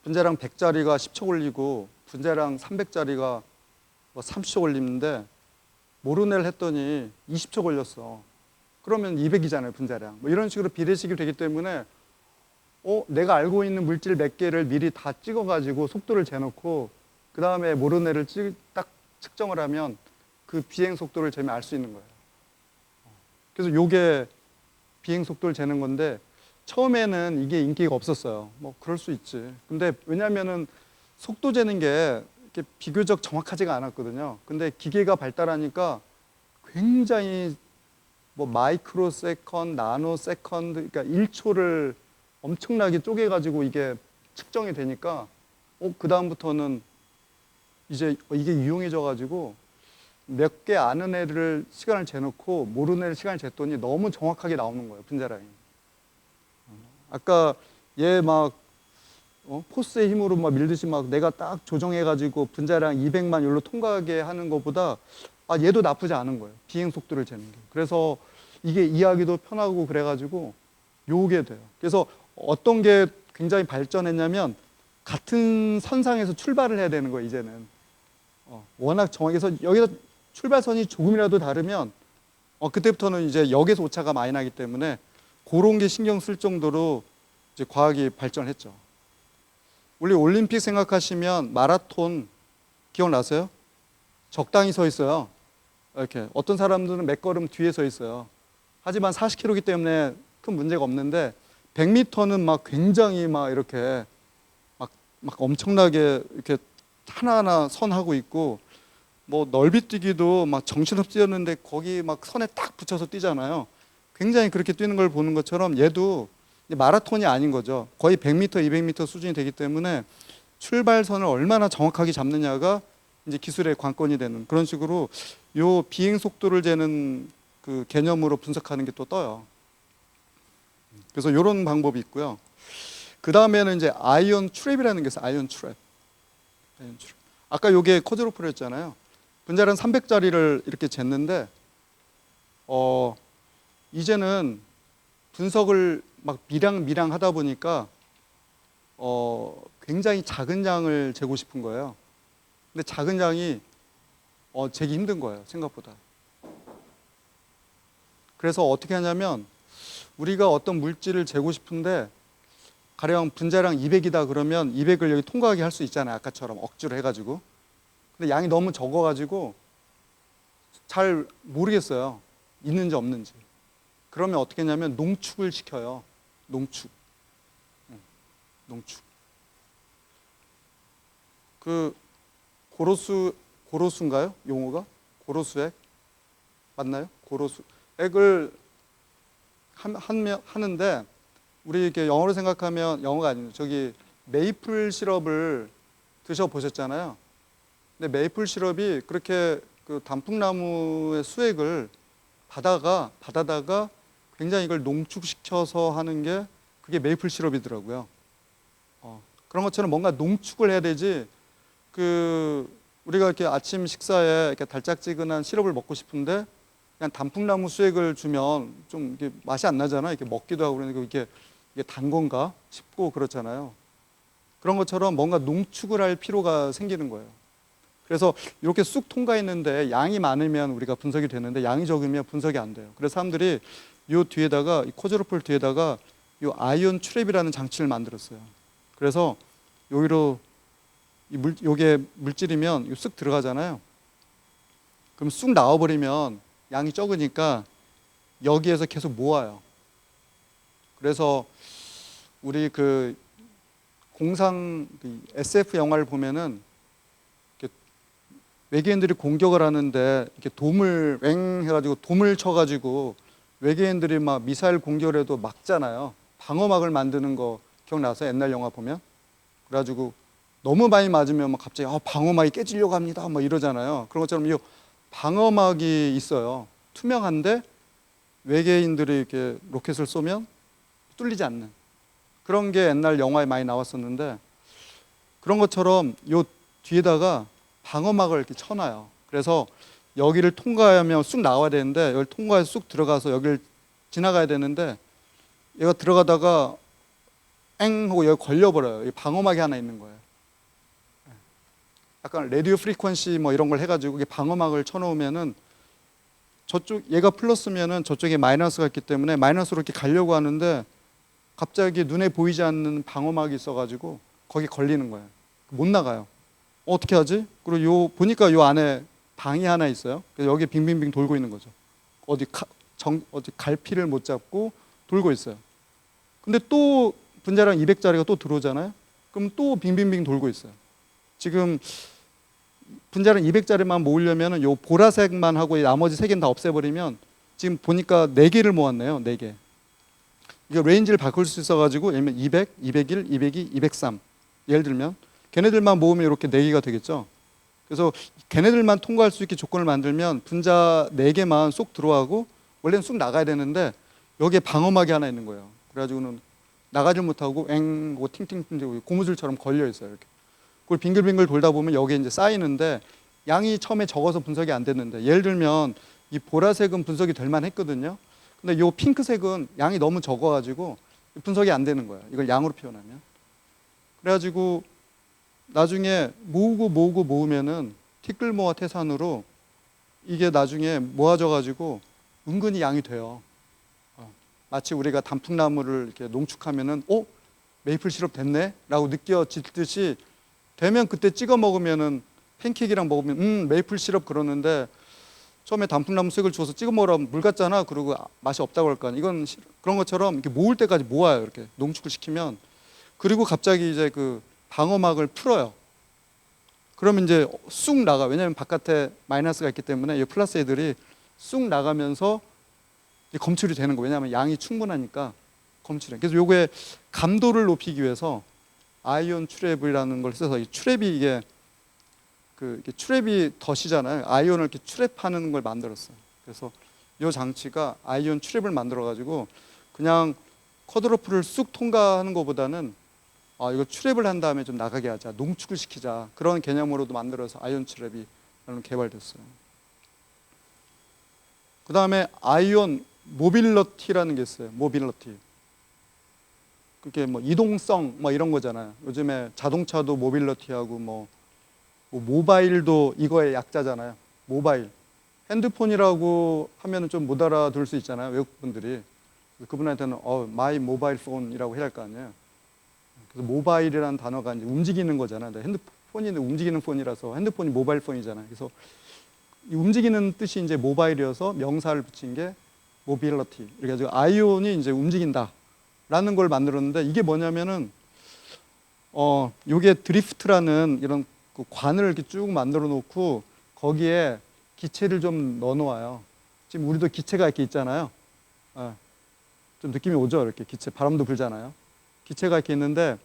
분자량 100짜리가 10초 걸리고 분자량 300짜리가 뭐 30초 걸리는데 모르네를 했더니 20초 걸렸어. 그러면 200이잖아요, 분자량. 뭐 이런 식으로 비례식이 되기 때문에 내가 알고 있는 물질 몇 개를 미리 다 찍어가지고 속도를 재놓고 그 다음에 모르네를 딱 측정을 하면 그 비행 속도를 재면 알 수 있는 거예요. 그래서 요게 비행 속도를 재는 건데 처음에는 이게 인기가 없었어요. 뭐 그럴 수 있지. 근데 왜냐면은 속도 재는 게 이렇게 비교적 정확하지가 않았거든요. 근데 기계가 발달하니까 굉장히 뭐 마이크로 세컨드, 나노 세컨드, 그러니까 1초를 엄청나게 쪼개가지고 이게 측정이 되니까 그 다음부터는 이제 이게 유용해져가지고 몇 개 아는 애를 시간을 재놓고 모르는 애를 시간을 쟀더니 너무 정확하게 나오는 거예요, 분자량이. 아까 얘 막 포스의 힘으로 막 밀듯이 막 내가 딱 조정해가지고 분자량 200만 열로 통과하게 하는 것보다 얘도 나쁘지 않은 거예요. 비행 속도를 재는 게. 그래서 이게 이해하기도 편하고 그래가지고 요게 돼요. 그래서 어떤 게 굉장히 발전했냐면 같은 선상에서 출발을 해야 되는 거예요, 이제는. 워낙 정확해서 여기서 출발선이 조금이라도 다르면 그때부터는 이제 역에서 오차가 많이 나기 때문에 그런 게 신경 쓸 정도로 이제 과학이 발전했죠. 우리 올림픽 생각하시면 마라톤 기억나세요? 적당히 서 있어요. 이렇게 어떤 사람들은 몇 걸음 뒤에 서 있어요. 하지만 40km이기 때문에 큰 문제가 없는데 100m는 막 굉장히 막 이렇게 막 엄청나게 이렇게 하나하나 선하고 있고 뭐 넓이뛰기도 막 정신없이 뛰었는데 거기 막 선에 딱 붙여서 뛰잖아요. 굉장히 그렇게 뛰는 걸 보는 것처럼 얘도 마라톤이 아닌 거죠. 거의 100m, 200m 수준이 되기 때문에 출발선을 얼마나 정확하게 잡느냐가 이제 기술의 관건이 되는 그런 식으로 요 비행 속도를 재는 그 개념으로 분석하는 게 또 떠요. 그래서 이런 방법이 있고요. 그 다음에는 이제 아이언 트랩이라는 게 있어요. 아이언 트랩. 아까 요게 쿼드로플 했잖아요. 분자량 300짜리를 이렇게 쟀는데 이제는 분석을 막 미랑 하다 보니까 굉장히 작은 양을 재고 싶은 거예요. 근데 작은 양이 재기 힘든 거예요, 생각보다. 그래서 어떻게 하냐면 우리가 어떤 물질을 재고 싶은데 가령 분자량 200이다 그러면 200을 여기 통과하게 할 수 있잖아요, 아까처럼 억지로 해가지고. 근데 양이 너무 적어가지고 잘 모르겠어요, 있는지 없는지. 그러면 어떻게 했냐면 농축을 시켜요. 농축. 그 고로수인가요? 용어가? 고로수액? 맞나요? 고로수액을 하는데 우리 이렇게 영어로 생각하면 영어가 아니에요. 저기 메이플 시럽을 드셔보셨잖아요. 근데 메이플 시럽이 그렇게 그 단풍나무의 수액을 받아다가 굉장히 이걸 농축시켜서 하는 게 그게 메이플 시럽이더라고요. 그런 것처럼 뭔가 농축을 해야 되지. 우리가 이렇게 아침 식사에 이렇게 달짝지근한 시럽을 먹고 싶은데 그냥 단풍나무 수액을 주면 좀 이게 맛이 안 나잖아요. 이렇게 먹기도 하고 그러니까 이게 단 건가 싶고 그렇잖아요. 그런 것처럼 뭔가 농축을 할 필요가 생기는 거예요. 그래서 이렇게 쑥 통과했는데 양이 많으면 우리가 분석이 되는데 양이 적으면 분석이 안 돼요. 그래서 사람들이 이 뒤에다가 이 쿼드로플 뒤에다가 이 아이언 트랩이라는 장치를 만들었어요. 그래서 여기로 요게 물질이면 쑥 들어가잖아요. 그럼 쑥 나와버리면 양이 적으니까 여기에서 계속 모아요. 그래서 우리 그 공상 SF 영화를 보면은 외계인들이 공격을 하는데 이렇게 돔을 해가지고 돔을 쳐가지고 외계인들이 막 미사일 공격을 해도 막잖아요. 방어막을 만드는 거 기억나세요? 옛날 영화 보면. 그래가지고 너무 많이 맞으면 막 갑자기 방어막이 깨지려고 합니다. 막 이러잖아요. 그런 것처럼 이 방어막이 있어요. 투명한데 외계인들이 이렇게 로켓을 쏘면 뚫리지 않는 그런 게 옛날 영화에 많이 나왔었는데 그런 것처럼 요 뒤에다가 방어막을 이렇게 쳐놔요. 그래서 여기를 통과하면 쑥 나와야 되는데 여기를 통과해서 쑥 들어가서 여기를 지나가야 되는데 얘가 들어가다가 엥 하고 여기 걸려버려요. 여기 방어막이 하나 있는 거예요. 약간 라디오 프리퀀시 뭐 이런 걸 해가지고 이게 방어막을 쳐놓으면은 저쪽 얘가 플러스면은 저쪽에 마이너스가 있기 때문에 마이너스로 이렇게 가려고 하는데 갑자기 눈에 보이지 않는 방어막이 있어가지고 거기 걸리는 거예요. 못 나가요. 어떻게 하지? 그리고 요 보니까 요 안에 방이 하나 있어요. 그래서 여기 빙빙빙 돌고 있는 거죠. 어디 갈피를 못 잡고 돌고 있어요. 근데 또 분자량 200짜리가 또 들어오잖아요. 그럼 또 빙빙빙 돌고 있어요. 지금 분자량 200짜리만 모으려면 요 보라색만 하고 나머지 세 개는 다 없애버리면 지금 보니까 4개를 모았네요. 4개. 이거 레인지를 바꿀 수 있어가지고 예를 들면 200, 201, 202, 203 예를 들면 걔네들만 모으면 이렇게 4개가 되겠죠. 그래서 걔네들만 통과할 수 있게 조건을 만들면 분자 4개만 쏙 들어가고 원래는 쑥 나가야 되는데 여기에 방어막이 하나 있는 거예요. 그래가지고는 나가질 못하고 엥 하고 팅팅팅 고무줄처럼 걸려 있어요. 이렇게. 그걸 빙글빙글 돌다 보면 여기에 이제 쌓이는데 양이 처음에 적어서 분석이 안 됐는데 예를 들면 이 보라색은 분석이 될 만했거든요. 근데 이 핑크색은 양이 너무 적어가지고 분석이 안 되는 거예요. 이걸 양으로 표현하면. 그래가지고 나중에 모으면은 티끌모아 태산으로 이게 나중에 모아져가지고 은근히 양이 돼요. 마치 우리가 단풍나무를 이렇게 농축하면은 메이플 시럽 됐네? 라고 느껴지듯이 되면 그때 찍어 먹으면은 팬케이크랑 먹으면 메이플 시럽 그러는데 처음에 단풍나무 색을 주워서 찍어 먹으라면 물 같잖아. 그러고 맛이 없다고 할 거 아니야. 이건 그런 것처럼 이렇게 모을 때까지 모아요. 이렇게 농축을 시키면. 그리고 갑자기 이제 그 방어막을 풀어요. 그러면 이제 쑥 나가. 왜냐하면 바깥에 마이너스가 있기 때문에 이 플러스 애들이 쑥 나가면서 검출이 되는 거예요. 왜냐하면 양이 충분하니까 검출해. 그래서 요거에 감도를 높이기 위해서 아이온 트랩이라는 걸 써서 이 트랩이 이게 트랩이 덫이잖아요. 아이온을 이렇게 트랩하는 걸 만들었어요. 그래서 이 장치가 아이온 트랩을 만들어 가지고 그냥 쿼드로플을 쑥 통과하는 것보다는 이거 트랩을 한 다음에 좀 나가게 하자, 농축을 시키자 그런 개념으로도 만들어서 아이온 트랩이 개발됐어요. 그 다음에 아이온 모빌러티라는 게 있어요. 모빌러티. 그게 뭐 이동성 뭐 이런 거잖아요. 요즘에 자동차도 모빌러티하고 뭐 모바일도 이거의 약자잖아요. 모바일. 핸드폰이라고 하면은 좀 못 알아들을 수 있잖아요. 외국 분들이. 그분한테는 마이 모바일 폰이라고 해야 할 거 아니에요. 그래서 모바일이라는 단어가 이제 움직이는 거잖아요. 핸드폰이 움직이는 폰이라서 핸드폰이 모바일 폰이잖아요. 그래서 이 움직이는 뜻이 이제 모바일이어서 명사를 붙인 게 모빌러티. 이렇게 해서 아이온이 이제 움직인다라는 걸 만들었는데 이게 뭐냐면은 요게 드리프트라는 이런 그 관을 이렇게 쭉 만들어 놓고 거기에 기체를 좀 넣어 놓아요. 지금 우리도 기체가 이렇게 있잖아요. 좀 느낌이 오죠? 이렇게 기체, 바람도 불잖아요. 기체가 이렇게 있는데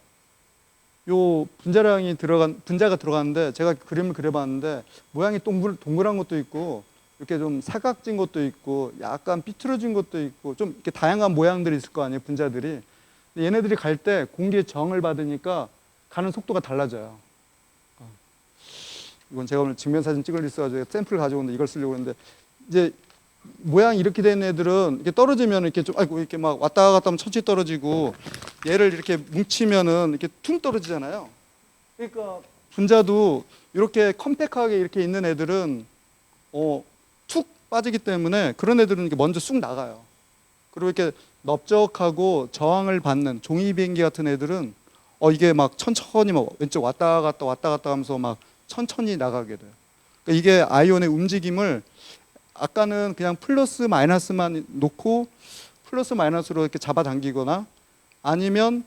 요 분자가 들어가는데 제가 그림을 그려봤는데 모양이 동그란 것도 있고 이렇게 좀 사각진 것도 있고 약간 삐뚤어진 것도 있고 좀 이렇게 다양한 모양들이 있을 거 아니에요, 분자들이. 얘네들이 갈 때 공기의 저항을 받으니까 가는 속도가 달라져요. 이건 제가 오늘 증명사진 찍을 일 있어가지고 샘플을 가져오는데 이걸 쓰려고 했는데 이제 모양이 이렇게 된 애들은 이렇게 떨어지면 이렇게 좀 이렇게 막 왔다 갔다 하면 천천히 떨어지고 얘를 이렇게 뭉치면은 이렇게 퉁 떨어지잖아요. 그러니까 분자도 이렇게 컴팩트하게 이렇게 있는 애들은 툭 빠지기 때문에 그런 애들은 이렇게 먼저 쑥 나가요. 그리고 이렇게 넓적하고 저항을 받는 종이 비행기 같은 애들은 이게 막 천천히 막 왼쪽 왔다 갔다 하면서 막 천천히 나가게 돼요. 그러니까 이게 아이온의 움직임을 아까는 그냥 플러스 마이너스만 놓고 플러스 마이너스로 이렇게 잡아당기거나 아니면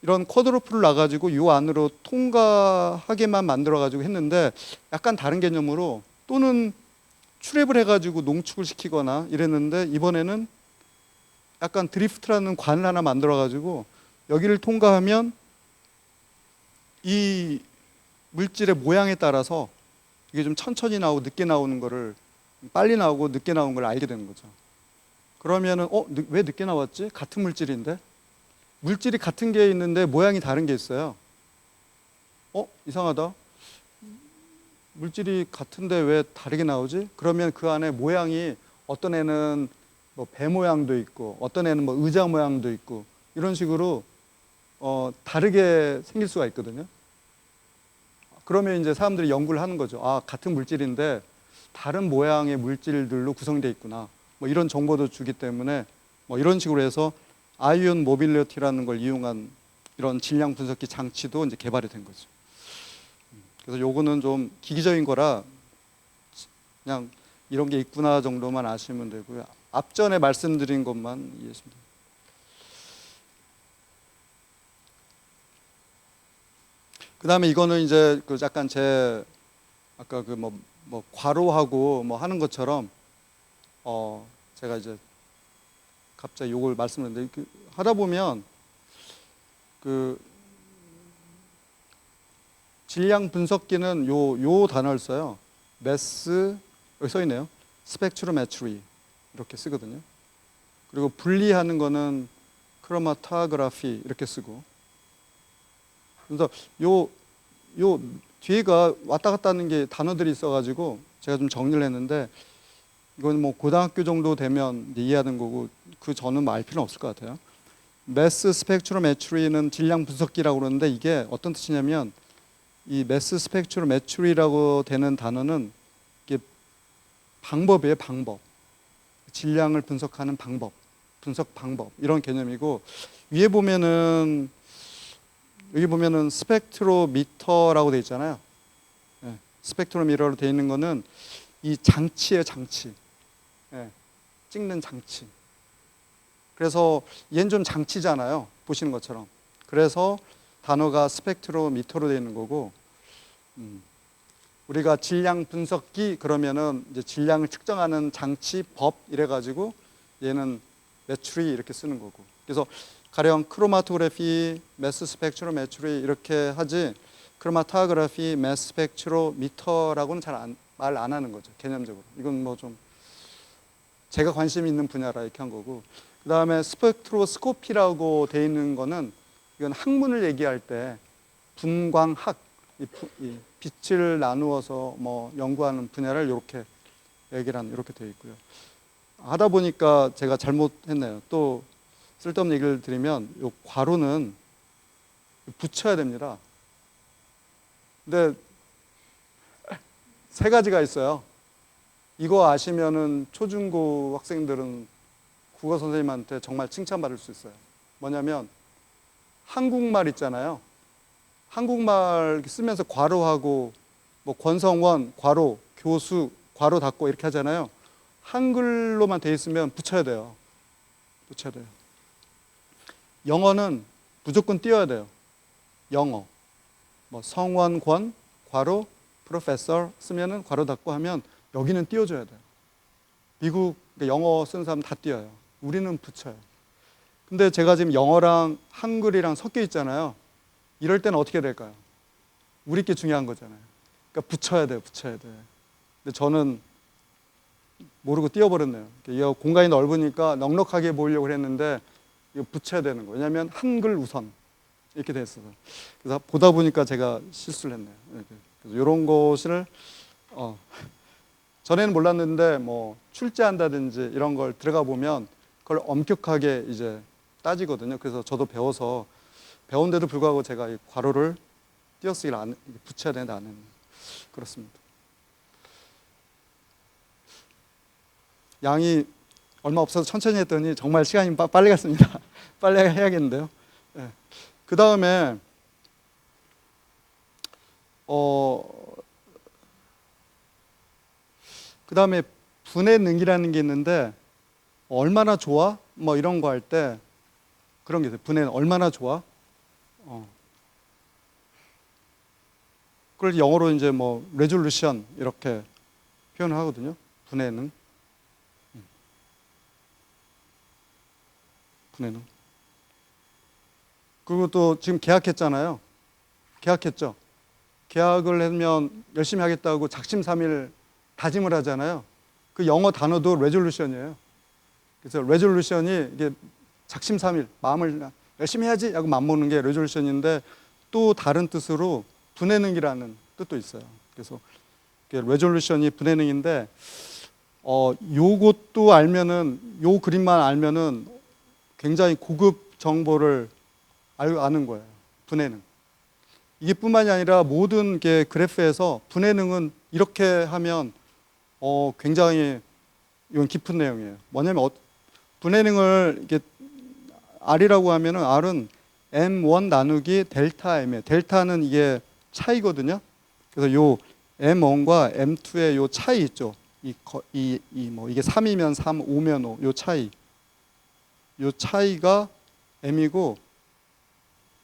이런 쿼드로플을 놔가지고 이 안으로 통과하게만 만들어가지고 했는데 약간 다른 개념으로 또는 출입을 해가지고 농축을 시키거나 이랬는데 이번에는 약간 드리프트라는 관을 하나 만들어가지고 여기를 통과하면 이 물질의 모양에 따라서 이게 좀 천천히 나오고 늦게 나오는 거를 빨리 나오고 늦게 나오는 걸 알게 되는 거죠. 그러면은 왜 늦게 나왔지? 같은 물질인데 물질이 같은 게 있는데 모양이 다른 게 있어요. 이상하다. 물질이 같은데 왜 다르게 나오지? 그러면 그 안에 모양이 어떤 애는 뭐 배 모양도 있고 어떤 애는 뭐 의자 모양도 있고 이런 식으로 다르게 생길 수가 있거든요. 그러면 이제 사람들이 연구를 하는 거죠. 아, 같은 물질인데 다른 모양의 물질들로 구성되어 있구나. 뭐 이런 정보도 주기 때문에 뭐 이런 식으로 해서 아이온 모빌리티라는 걸 이용한 이런 질량 분석기 장치도 이제 개발이 된 거죠. 그래서 요거는 좀 기기적인 거라 그냥 이런 게 있구나 정도만 아시면 되고요. 앞전에 말씀드린 것만 이해하시면 됩니다. 그 다음에 이거는 이제 그 약간 제 아까 그 뭐 괄호하고 뭐 하는 것처럼 제가 이제 갑자기 요걸 말씀드렸는데 그 하다 보면 그 질량 분석기는 요 단어를 써요. 매스 여기 써 있네요. 스펙트로메트리 이렇게 쓰거든요. 그리고 분리하는 거는 크로마토그래피 이렇게 쓰고. 그래서 요 뒤가 왔다 갔다 하는 게 단어들이 있어가지고 제가 좀 정리를 했는데 이건 뭐 고등학교 정도 되면 이해하는 거고 그 전은 뭐 알 필요는 없을 것 같아요. 매스 스펙트로메트리는 질량 분석기라고 그러는데 이게 어떤 뜻이냐면 이 매스 스펙트로메트리라고 되는 단어는 이게 방법이에요, 방법. 질량을 분석하는 방법, 분석 방법 이런 개념이고 위에 보면은 여기 보면은 스펙트로미터라고 되어 있잖아요. 네, 스펙트로미터로 되어 있는 거는 이 장치예요, 장치. 네, 찍는 장치. 그래서 얘는 좀 장치잖아요, 보시는 것처럼. 그래서 단어가 스펙트로미터로 되어 있는 거고, 우리가 질량 분석기 그러면은 이제 질량을 측정하는 장치, 법 이래가지고 얘는 메추리 이렇게 쓰는 거고. 그래서 가령 크로마토그래피, 매스 스펙트로메트리 이렇게 하지 크로마토그래피, 매스 스펙트로미터라고는 잘 말 안 하는 거죠, 개념적으로. 이건 뭐 좀 제가 관심 있는 분야라 이렇게 한 거고. 그 다음에 스펙트로스코피라고 돼 있는 거는 이건 학문을 얘기할 때 분광학, 이 빛을 나누어서 뭐 연구하는 분야를 이렇게 얘기를 하는 이렇게 되어 있고요. 하다 보니까 제가 잘못했네요. 또 쓸데없는 얘기를 드리면 이 괄호는 붙여야 됩니다. 근데 세 가지가 있어요. 이거 아시면은 초중고 학생들은 국어 선생님한테 정말 칭찬받을 수 있어요. 뭐냐면 한국말 있잖아요. 한국말 쓰면서 괄호하고 뭐 권성원, 괄호, 교수, 괄호 닫고 이렇게 하잖아요. 한글로만 돼 있으면 붙여야 돼요. 붙여야 돼요. 영어는 무조건 띄워야 돼요. 영어. 뭐 성원, 권, 괄호, 프로페서 쓰면은 괄호 닫고 하면 여기는 띄워줘야 돼요. 미국 영어 쓰는 사람 다 띄워요. 우리는 붙여요. 근데 제가 지금 영어랑 한글이랑 섞여 있잖아요. 이럴 때는 어떻게 될까요? 우리 게 중요한 거잖아요. 그러니까 붙여야 돼요. 붙여야 돼요. 근데 저는 모르고 띄워버렸네요. 공간이 넓으니까 넉넉하게 보이려고 했는데 이거 붙여야 되는 거예요. 왜냐하면 한글 우선 이렇게 됐어요. 그래서 보다 보니까 제가 실수를 했네요. 그래서 이런 것을 전에는 몰랐는데 뭐 출제한다든지 이런 걸 들어가 보면 그걸 엄격하게 이제 따지거든요. 그래서 저도 배워서 배운데도 불구하고 제가 이 괄호를 띄어쓰기를 붙여야 되는데 안 했네요. 그렇습니다. 양이 얼마 없어서 천천히 했더니 정말 시간이 빨리 갔습니다. 빨리 해야겠는데요. 네. 그 다음에 그 다음에 분해 능이라는 게 있는데 얼마나 좋아? 뭐 이런 거 할 때 그런 게 있어요. 분해는 얼마나 좋아? 그걸 영어로 이제 뭐 레졸루션 이렇게 표현을 하거든요. 분해는. 분해는. 그리고 또 지금 계약했잖아요. 계약했죠. 계약을 하면 열심히 하겠다고 작심삼일 다짐을 하잖아요. 그 영어 단어도 레졸루션이에요. 그래서 레졸루션이 이게 작심삼일 마음을 열심히 해야지 하고 마음먹는 게 레졸루션인데 또 다른 뜻으로 분해능이라는 뜻도 있어요. 그래서 레졸루션이 분해능인데 요것도 알면은 요 그림만 알면은 굉장히 고급 정보를 아는 거예요. 분해능. 이게 뿐만이 아니라 모든 게 그래프에서 분해능은 이렇게 하면 굉장히 이건 깊은 내용이에요. 뭐냐면 분해능을 이게 R이라고 하면은 R은 M1 나누기 델타 M이에요. 델타는 이게 차이거든요. 그래서 요 M1과 M2의 요 차이 있죠. 이게 3이면 3, 5면 5, 요 차이. 요 차이가 M이고,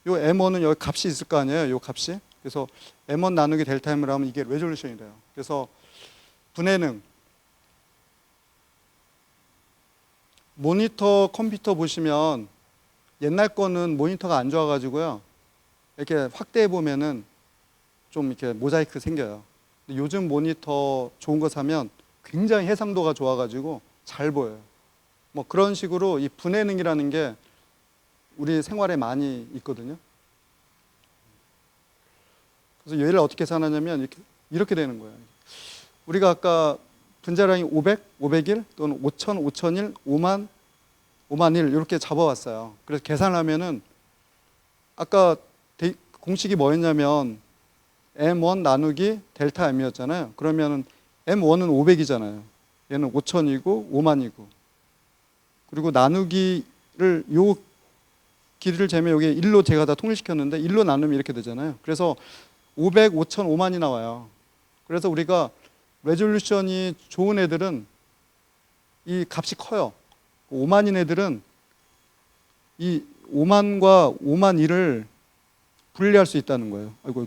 요 M1은 여기 값이 있을 거 아니에요. 요 값이. 그래서 M1 나누기 델타 M을 하면 이게 레졸루션이 돼요. 그래서 분해능. 모니터 컴퓨터 보시면 옛날 거는 모니터가 안 좋아가지고요. 이렇게 확대해 보면은 좀 이렇게 모자이크 생겨요. 근데 요즘 모니터 좋은 거 사면 굉장히 해상도가 좋아가지고 잘 보여요. 뭐 그런 식으로 이 분해능이라는 게 우리 생활에 많이 있거든요. 그래서 얘를 어떻게 계산하냐면 이렇게 되는 거예요. 우리가 아까 분자량이 500, 501 또는 5000, 5001, 5만, 5만1 이렇게 잡아왔어요. 그래서 계산하면은 아까 공식이 뭐였냐면 M1 나누기 델타 M이었잖아요. 그러면은 M1은 500이잖아요. 얘는 5000이고 5만이고. 그리고 나누기를 요 길이를 재면 여기 1로 제가 다 통일시켰는데 1로 나누면 이렇게 되잖아요. 그래서 500, 5000, 5만이 나와요. 그래서 우리가 레졸루션이 좋은 애들은 이 값이 커요. 5만인 애들은 이 5만과 5만 1을 분리할 수 있다는 거예요. 아이고.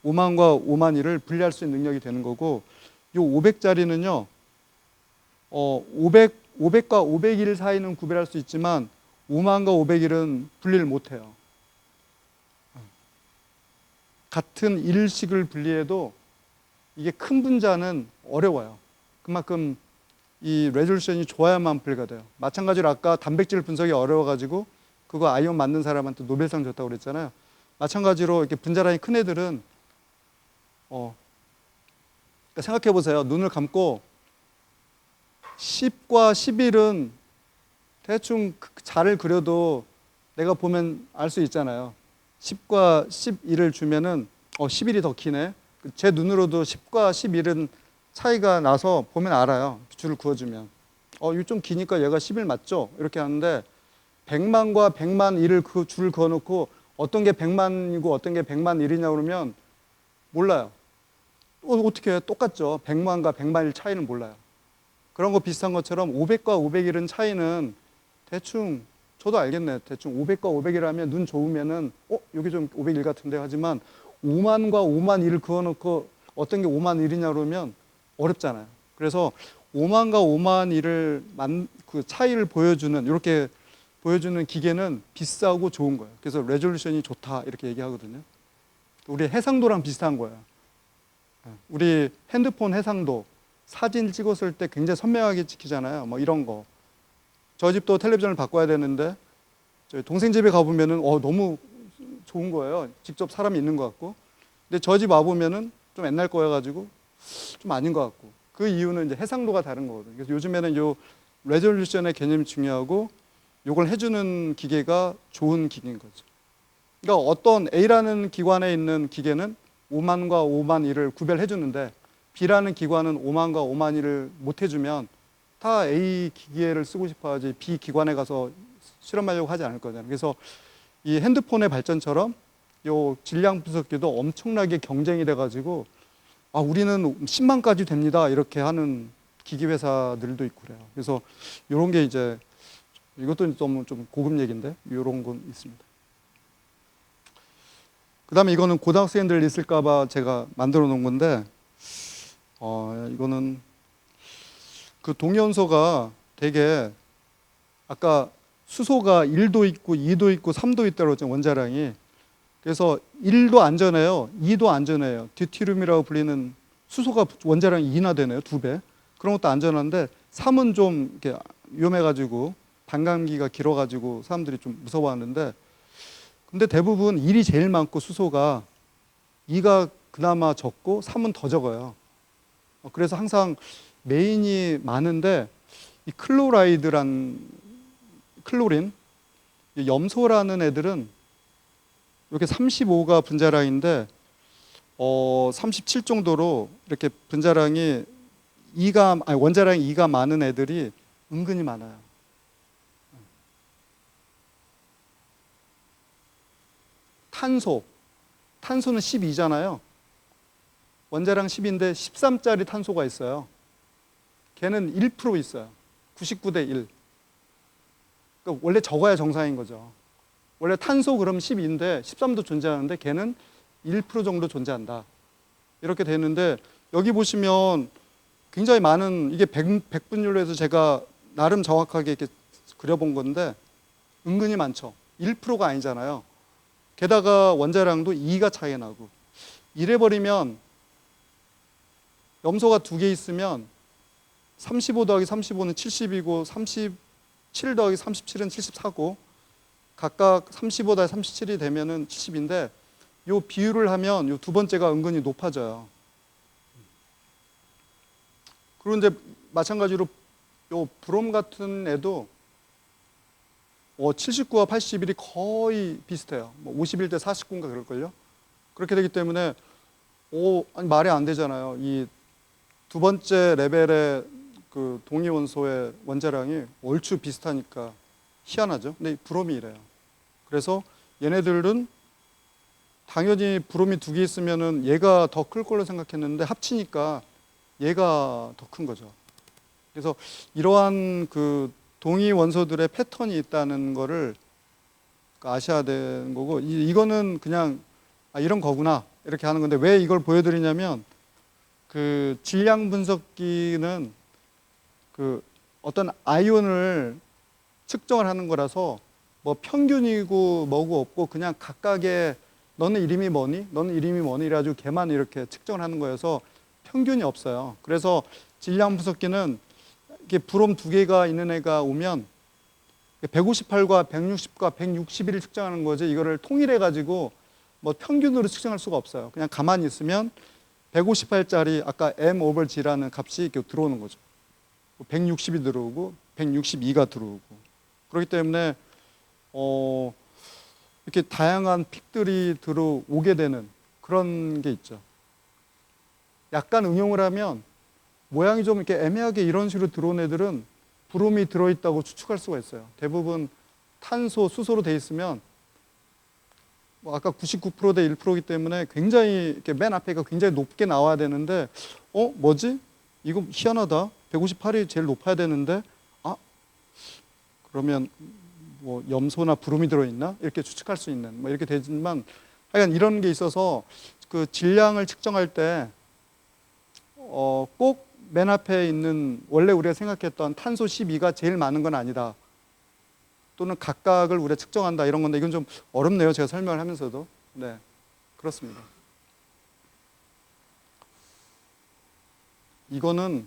5만과 5만 1을 분리할 수 있는 능력이 되는 거고, 이 500짜리는요, 500과 501 사이는 구별할 수 있지만 5만과 501은 분리를 못 해요. 같은 일식을 분리해도 이게 큰 분자는 어려워요. 그만큼 이 레졸루션이 좋아야만 분리가 돼요. 마찬가지로 아까 단백질 분석이 어려워가지고 그거 아이온 만든 사람한테 노벨상 줬다고 그랬잖아요. 마찬가지로 이렇게 분자량이 큰 애들은 그러니까 생각해 보세요. 눈을 감고 10과 11은 대충 자를 그려도 내가 보면 알 수 있잖아요. 10과 11을 주면은 11이 더 기네. 제 눈으로도 10과 11은 차이가 나서 보면 알아요. 줄을 그어주면. 이거 좀 기니까 얘가 11 맞죠? 이렇게 하는데 100만과 100만 1을 그 줄을 그어놓고 어떤 게 100만이고 어떤 게 100만 1이냐 그러면 몰라요. 어떻게 해요? 똑같죠. 100만과 100만 1 차이는 몰라요. 그런 거 비슷한 것처럼 500과 501은 차이는 대충 저도 알겠네. 대충 500과 501 하면 눈 좋으면은 여기 좀 501 같은데 하지만 5만과 5만 1을 그어놓고 어떤 게 5만 1이냐 그러면 어렵잖아요. 그래서 5만과 5만 1을 그 차이를 보여주는 이렇게 보여주는 기계는 비싸고 좋은 거예요. 그래서 레졸루션이 좋다 이렇게 얘기하거든요. 우리 해상도랑 비슷한 거예요. 우리 핸드폰 해상도 사진 찍었을 때 굉장히 선명하게 찍히잖아요. 뭐 이런 거. 저 집도 텔레비전을 바꿔야 되는데 저희 동생 집에 가보면은 너무 좋은 거예요. 직접 사람이 있는 것 같고. 근데 저 집 와보면은 좀 옛날 거여가지고 좀 아닌 것 같고. 그 이유는 이제 해상도가 다른 거거든요. 그래서 요즘에는 요 레졸루션의 개념이 중요하고 요걸 해주는 기계가 좋은 기계인 거죠. 그러니까 어떤 A라는 기관에 있는 기계는 5만과 5만 1을 구별해 주는데 B라는 기관은 5만과 5만 1을 못 해주면 다 A 기계를 쓰고 싶어 하지 B 기관에 가서 실험하려고 하지 않을 거잖아요. 그래서 이 핸드폰의 발전처럼 요 질량 분석기도 엄청나게 경쟁이 돼가지고 우리는 10만까지 됩니다 이렇게 하는 기기 회사들도 있고 그래요. 그래서 이런 게 이제 이것도 너무 좀 고급 얘기인데 이런 건 있습니다. 그 다음에 이거는 고등학생들 있을까봐 제가 만들어 놓은 건데 이거는 그 동위원소가 되게 아까 수소가 1도 있고 2도 있고 3도 있다고 했잖아요. 원자량이. 그래서 1도 안전해요. 2도 안전해요. 듀티륨이라고 불리는 수소가 원자량이 2나 되네요. 2배. 그런 것도 안전한데 3은 좀 이렇게 위험해가지고 반감기가 길어가지고 사람들이 좀 무서워하는데 근데 대부분 1이 제일 많고 수소가 2가 그나마 적고 3은 더 적어요. 그래서 항상 메인이 많은데 이 클로린, 이 염소라는 애들은 이렇게 35가 분자량인데 37 정도로 이렇게 분자량이 원자량이 2가 많은 애들이 은근히 많아요. 탄소는 12잖아요. 원자량 10인데 13짜리 탄소가 있어요. 걔는 1% 있어요. 99대 1. 그러니까 원래 적어야 정상인 거죠. 원래 탄소 그럼 12인데 13도 존재하는데 걔는 1% 정도 존재한다. 이렇게 되는데 여기 보시면 굉장히 많은, 이게 백분율로 해서 제가 나름 정확하게 이렇게 그려본 건데 은근히 많죠. 1%가 아니잖아요. 게다가 원자량도 2가 차이 나고, 이래버리면 염소가 2개 있으면 35 더하기 35는 70이고 37 더하기 37은 74고 각각 35 더하기 37이 되면은 70인데 요 비율을 하면 요 두 번째가 은근히 높아져요. 그리고 이제 마찬가지로 요 브롬 같은 애도 79와 81이 거의 비슷해요. 뭐 51대 49인가 그럴걸요. 그렇게 되기 때문에 아니 말이 안 되잖아요. 이 두 번째 레벨의 그 동위 원소의 원자량이 얼추 비슷하니까 희한하죠. 근데 브롬이 이래요. 그래서 얘네들은 당연히 브롬이 2개 있으면은 얘가 더 클 걸로 생각했는데 합치니까 얘가 더 큰 거죠. 그래서 이러한 그 동위 원소들의 패턴이 있다는 거를 아셔야 되는 거고, 이거는 그냥 이런 거구나 이렇게 하는 건데, 왜 이걸 보여드리냐면 그 질량 분석기는 그 어떤 아이온을 측정을 하는 거라서 뭐 평균이고 뭐고 없고 그냥 각각의 너는 이름이 뭐니? 너는 이름이 뭐니? 이래가지고 걔만 이렇게 측정을 하는 거여서 평균이 없어요. 그래서 질량 분석기는 이렇게 브롬 2개가 있는 애가 오면 158과 160과 161을 측정하는 거지, 이거를 통일해 가지고 뭐 평균으로 측정할 수가 없어요. 그냥 가만히 있으면 158짜리 아까 m over g라는 값이 이렇게 들어오는 거죠. 160이 들어오고 162가 들어오고, 그렇기 때문에 이렇게 다양한 픽들이 들어오게 되는 그런 게 있죠. 약간 응용을 하면 모양이 좀 이렇게 애매하게 이런 식으로 들어온 애들은 브롬이 들어있다고 추측할 수가 있어요. 대부분 탄소, 수소로 돼 있으면 뭐 아까 99%대 1%이기 때문에 굉장히 이렇게 맨 앞에가 굉장히 높게 나와야 되는데 뭐지? 이거 희한하다. 158이 제일 높아야 되는데 그러면 뭐 염소나 브롬이 들어있나? 이렇게 추측할 수 있는 뭐 이렇게 되지만, 하여간 이런 게 있어서 그 질량을 측정할 때 꼭 맨 앞에 있는 원래 우리가 생각했던 탄소 12가 제일 많은 건 아니다, 또는 각각을 우리가 측정한다 이런 건데, 이건 좀 어렵네요. 제가 설명을 하면서도. 네, 그렇습니다. 이거는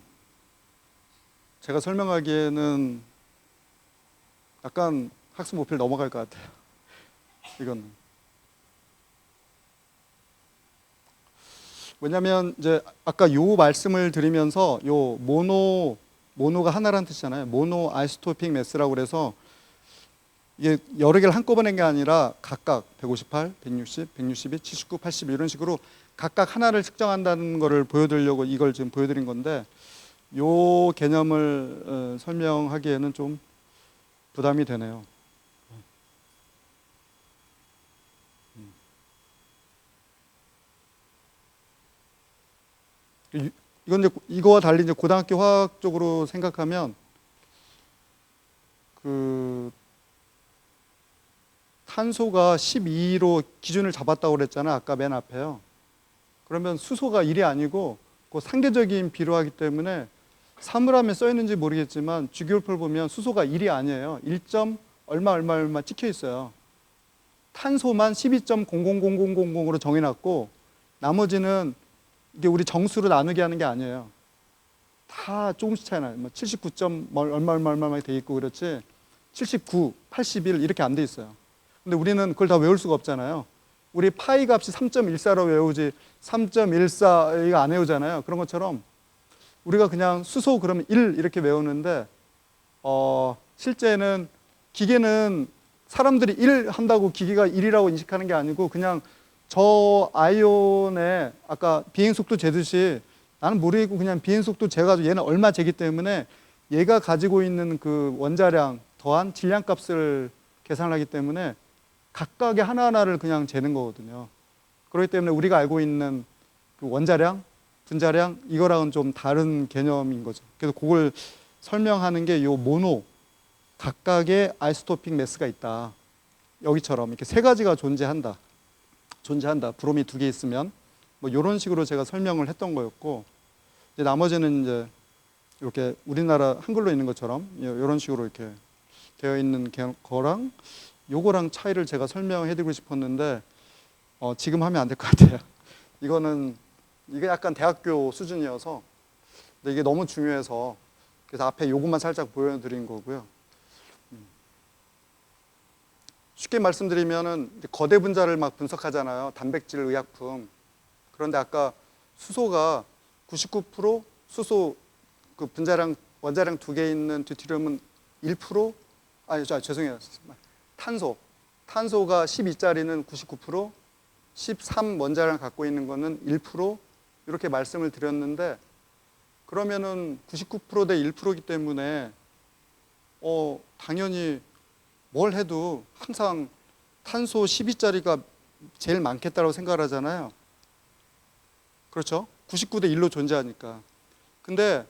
제가 설명하기에는 약간 학습 목표를 넘어갈 것 같아요. 이거는. 왜냐하면 이제 아까 요 말씀을 드리면서 요 모노가 하나라는 뜻이잖아요. 모노 아이소토픽 매스라고 그래서 이게 여러 개를 한꺼번에 한 게 아니라 각각 158, 160, 162, 79, 82 이런 식으로 각각 하나를 측정한다는 거를 보여드리려고 이걸 지금 보여드린 건데, 요 개념을 설명하기에는 좀 부담이 되네요. 이건 이제 이거와 달리 이제 고등학교 화학 쪽으로 생각하면 그 탄소가 12로 기준을 잡았다고 그랬잖아, 아까 맨 앞에요. 그러면 수소가 1이 아니고 그 상대적인 비료하기 때문에 사물함에 써 있는지 모르겠지만 주기율표를 보면 수소가 1이 아니에요. 1점 얼마 찍혀 있어요. 탄소만 12.000000으로 정해놨고 나머지는 이게 우리 정수로 나누게 하는 게 아니에요. 다 조금씩 차이 나요. 뭐 79점 얼마 돼 있고 그렇지 79, 81 이렇게 안 돼 있어요. 근데 우리는 그걸 다 외울 수가 없잖아요. 우리 파이 값이 3.14로 외우지 3.14 이거 안 외우잖아요. 그런 것처럼 우리가 그냥 수소 그러면 1 이렇게 외우는데 실제는 기계는 사람들이 1 한다고 기계가 1이라고 인식하는 게 아니고 그냥 저 아이온의 아까 비행속도 재듯이 나는 모르겠고 그냥 비행속도 재가지고 얘는 얼마 재기 때문에 얘가 가지고 있는 그 원자량 더한 질량값을 계산하기 때문에 각각의 하나하나를 그냥 재는 거거든요. 그렇기 때문에 우리가 알고 있는 그 원자량, 분자량 이거랑은 좀 다른 개념인 거죠. 그래서 그걸 설명하는 게 요 모노 각각의 아이소토픽 매스가 있다. 여기처럼 이렇게 세 가지가 존재한다. 브롬이 2개 있으면 뭐 이런 식으로 제가 설명을 했던 거였고 이제 나머지는 이제 이렇게 우리나라 한글로 있는 것처럼 이런 식으로 이렇게 되어 있는 거랑 요거랑 차이를 제가 설명해드리고 싶었는데 지금 하면 안 될 것 같아요. 이게 약간 대학교 수준이어서 근데 이게 너무 중요해서 그래서 앞에 요것만 살짝 보여드린 거고요. 쉽게 말씀드리면은 거대 분자를 막 분석하잖아요. 단백질 의약품. 그런데 아까 수소가 99% 수소 그 분자량 원자량 2개 있는 듀테리움은 1%? 죄송해요. 탄소가 12짜리는 99%, 13 원자량 갖고 있는 거는 1% 이렇게 말씀을 드렸는데 그러면은 99% 대 1%이기 때문에 당연히 뭘 해도 항상 탄소 12짜리가 제일 많겠다고 생각을 하잖아요. 그렇죠? 99대 1로 존재하니까. 근데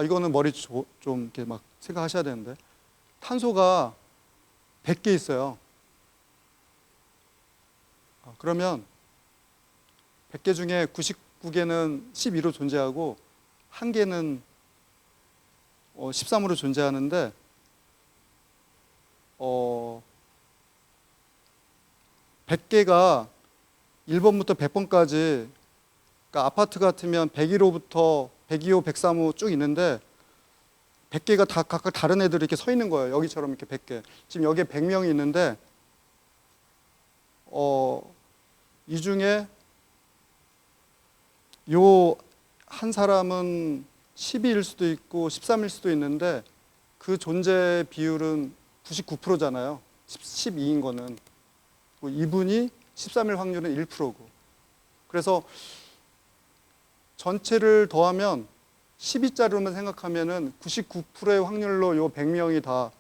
이거는 머리 좀 이렇게 막 생각하셔야 되는데 탄소가 100개 있어요. 그러면 100개 중에 99개는 12로 존재하고 1개는 13으로 존재하는데 100개가 1번부터 100번까지 그러니까 아파트 같으면 101호부터 102호, 103호 쭉 있는데 100개가 다 각각 다른 애들이 이렇게 서 있는 거예요. 여기처럼 이렇게 100개. 지금 여기에 100명이 있는데 이 중에 요 한 사람은 12일 수도 있고 13일 수도 있는데 그 존재 비율은 99%잖아요. 12인 거는. 이분이 13일 확률은 1%고. 그래서 전체를 더하면 12자료만 생각하면은 99%의 확률로 요 100명이 다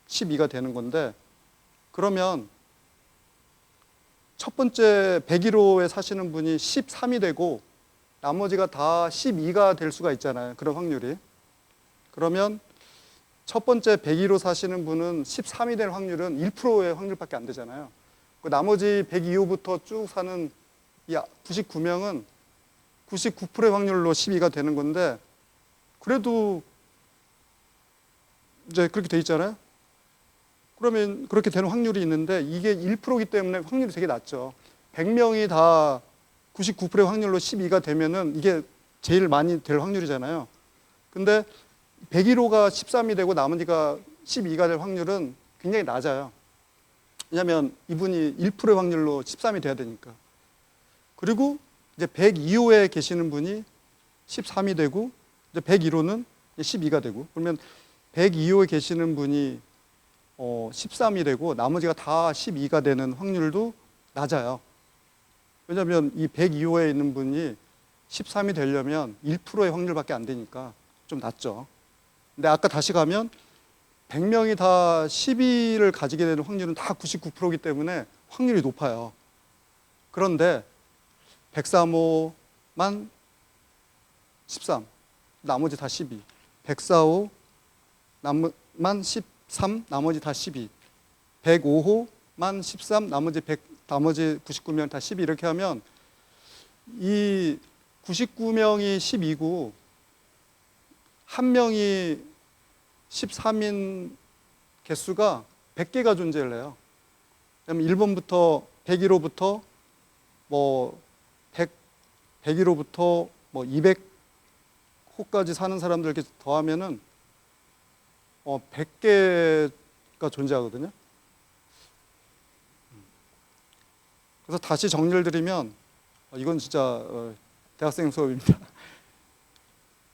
12가 되는 건데 그러면 첫 번째 101호에 사시는 분이 13이 되고 나머지가 다 12가 될 수가 있잖아요. 그런 확률이. 그러면 첫 번째 101호 사시는 분은 13이 될 확률은 1%의 확률밖에 안 되잖아요. 나머지 102호부터 쭉 사는 이 99명은 99%의 확률로 12가 되는 건데 그래도 이제 그렇게 돼 있잖아요. 그러면 그렇게 되는 확률이 있는데 이게 1%이기 때문에 확률이 되게 낮죠. 100명이 다 99%의 확률로 12가 되면은 이게 제일 많이 될 확률이잖아요. 근데 101호가 13이 되고 나머지가 12가 될 확률은 굉장히 낮아요. 왜냐하면 이분이 1%의 확률로 13이 돼야 되니까. 그리고 이제 102호에 계시는 분이 13이 되고 이제 101호는 12가 되고 그러면 102호에 계시는 분이 13이 되고 나머지가 다 12가 되는 확률도 낮아요. 왜냐하면 이 102호에 있는 분이 13이 되려면 1%의 확률밖에 안 되니까 좀 낮죠. 근데 아까 다시 가면 100명이 다 12를 가지게 되는 확률은 다 99%이기 때문에 확률이 높아요. 그런데 103호만 13, 나머지 다 12. 104호 만 13, 나머지 다 12. 105호만 13, 나머지 99명 다 12 이렇게 하면 이 99명이 12고 한 명이 13인 개수가 100개가 존재를 해요. 그러면 1번부터 101호부터 뭐 101호부터 뭐 200호까지 사는 사람들 이렇게 더하면은 100개가 존재하거든요. 그래서 다시 정리를 드리면 이건 진짜 대학생 수업입니다.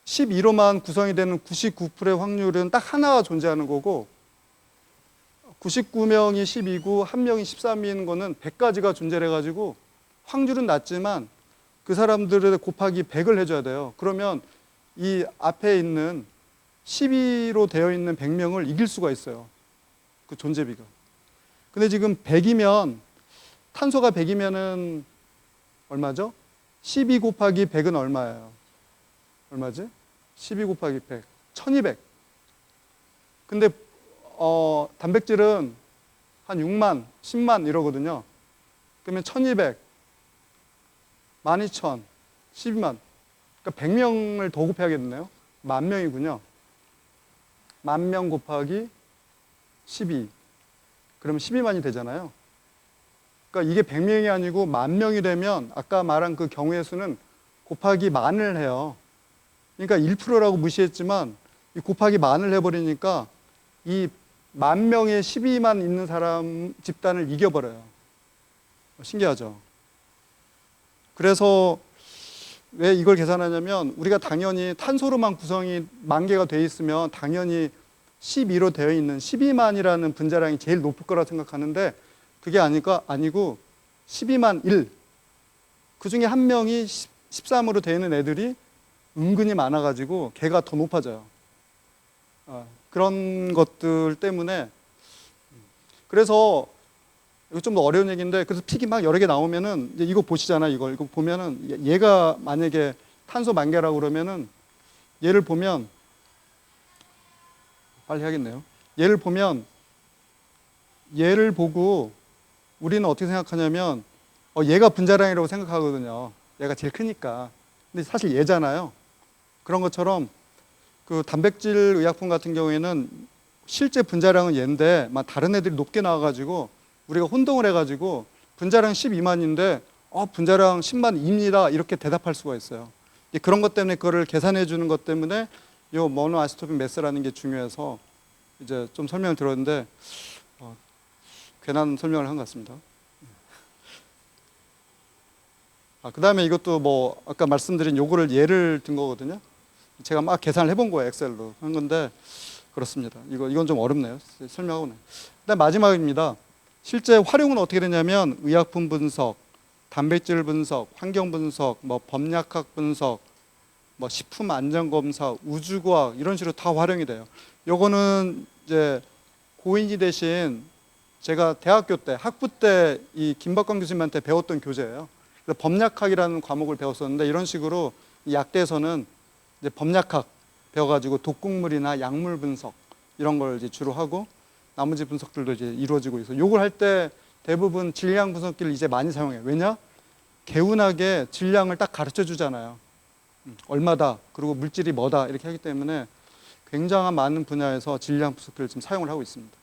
12로만 구성이 되는 99%의 확률은 딱 하나가 존재하는 거고 99명이 12고 1명이 13인 거는 100가지가 존재를 해가지고 확률은 낮지만 그 사람들에 곱하기 100을 해줘야 돼요. 그러면 이 앞에 있는 12로 되어 있는 100명을 이길 수가 있어요. 그 존재비가. 근데 지금 100이면 탄소가 100이면은 얼마죠? 12 곱하기 100은 얼마예요? 얼마지? 12 곱하기 100. 1200. 근데 단백질은 한 6만, 10만 이러거든요. 그러면 1200, 12,000, 12만. 그러니까 100명을 더 곱해야겠네요. 10,000명이군요. 10,000명 곱하기 12. 그러면 12만이 되잖아요. 그러니까 이게 100명이 아니고 10,000명이 되면 아까 말한 그 경우의 수는 곱하기 만을 해요. 그러니까 1%라고 무시했지만 이 곱하기 만을 해버리니까 이 10,000명의 12만 있는 사람 집단을 이겨버려요. 신기하죠? 그래서 왜 이걸 계산하냐면 우리가 당연히 탄소로만 구성이 10,000개가 돼 있으면 당연히 12로 되어 있는 12만이라는 분자량이 제일 높을 거라 생각하는데 그게 아니고 12만 1. 그 중에 한 명이 13으로 되어 있는 애들이 은근히 많아가지고 걔가 더 높아져요. 그런 것들 때문에 그래서 이거 좀 더 어려운 얘기인데 그래서 픽이 막 여러 개 나오면은 이제 이거 보시잖아요. 이거 보면은 얘가 만약에 탄소 10,000개라고 그러면은 얘를 보면 빨리 해야겠네요. 얘를 보고 우리는 어떻게 생각하냐면 얘가 분자량이라고 생각하거든요. 얘가 제일 크니까. 근데 사실 얘잖아요. 그런 것처럼 그 단백질 의약품 같은 경우에는 실제 분자량은 얘인데 막 다른 애들이 높게 나와가지고 우리가 혼동을 해가지고 분자량 12만인데 분자량 10만 2입니다 이렇게 대답할 수가 있어요. 그런 것 때문에 그거를 계산해 주는 것 때문에 요 모노아이소토픽 매스라는 게 중요해서 이제 좀 설명을 들었는데 괜한 설명을 한 것 같습니다. 그 다음에 이것도 뭐 아까 말씀드린 요거를 예를 든 거거든요. 제가 막 계산을 해본 거예요. 엑셀로 한 건데 그렇습니다. 이건 좀 어렵네요. 설명하고는. 그다음 마지막입니다. 실제 활용은 어떻게 되냐면 의약품 분석, 단백질 분석, 환경 분석, 뭐 법약학 분석, 뭐 식품 안전 검사, 우주과학 이런 식으로 다 활용이 돼요. 요거는 이제 고인이 대신 제가 대학교 때 학부 때 이 김박광 교수님한테 배웠던 교재예요. 그래서 법약학이라는 과목을 배웠었는데 이런 식으로 약대에서는 이제 법약학 배워가지고 독극물이나 약물 분석 이런 걸 이제 주로 하고 나머지 분석들도 이제 이루어지고 있어요. 요걸 할 때 대부분 질량 분석기를 이제 많이 사용해요. 왜냐? 개운하게 질량을 딱 가르쳐 주잖아요. 얼마다, 그리고 물질이 뭐다 이렇게 하기 때문에 굉장한 많은 분야에서 질량 분석기를 지금 사용을 하고 있습니다.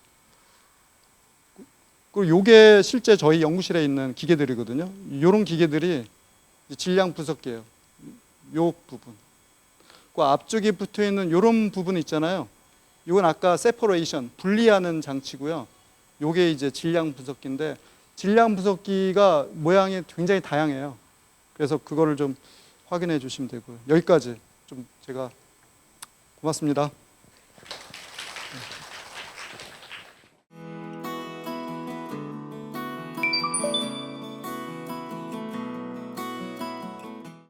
그리고 요게 실제 저희 연구실에 있는 기계들이거든요. 요런 기계들이 질량 분석기예요. 요 부분. 그 앞쪽에 붙어 있는 요런 부분 있잖아요. 이건 아까 세퍼레이션, 분리하는 장치고요. 요게 이제 질량 분석기인데 질량 분석기가 모양이 굉장히 다양해요. 그래서 그거를 좀 확인해 주시면 되고요. 여기까지 좀 제가 고맙습니다.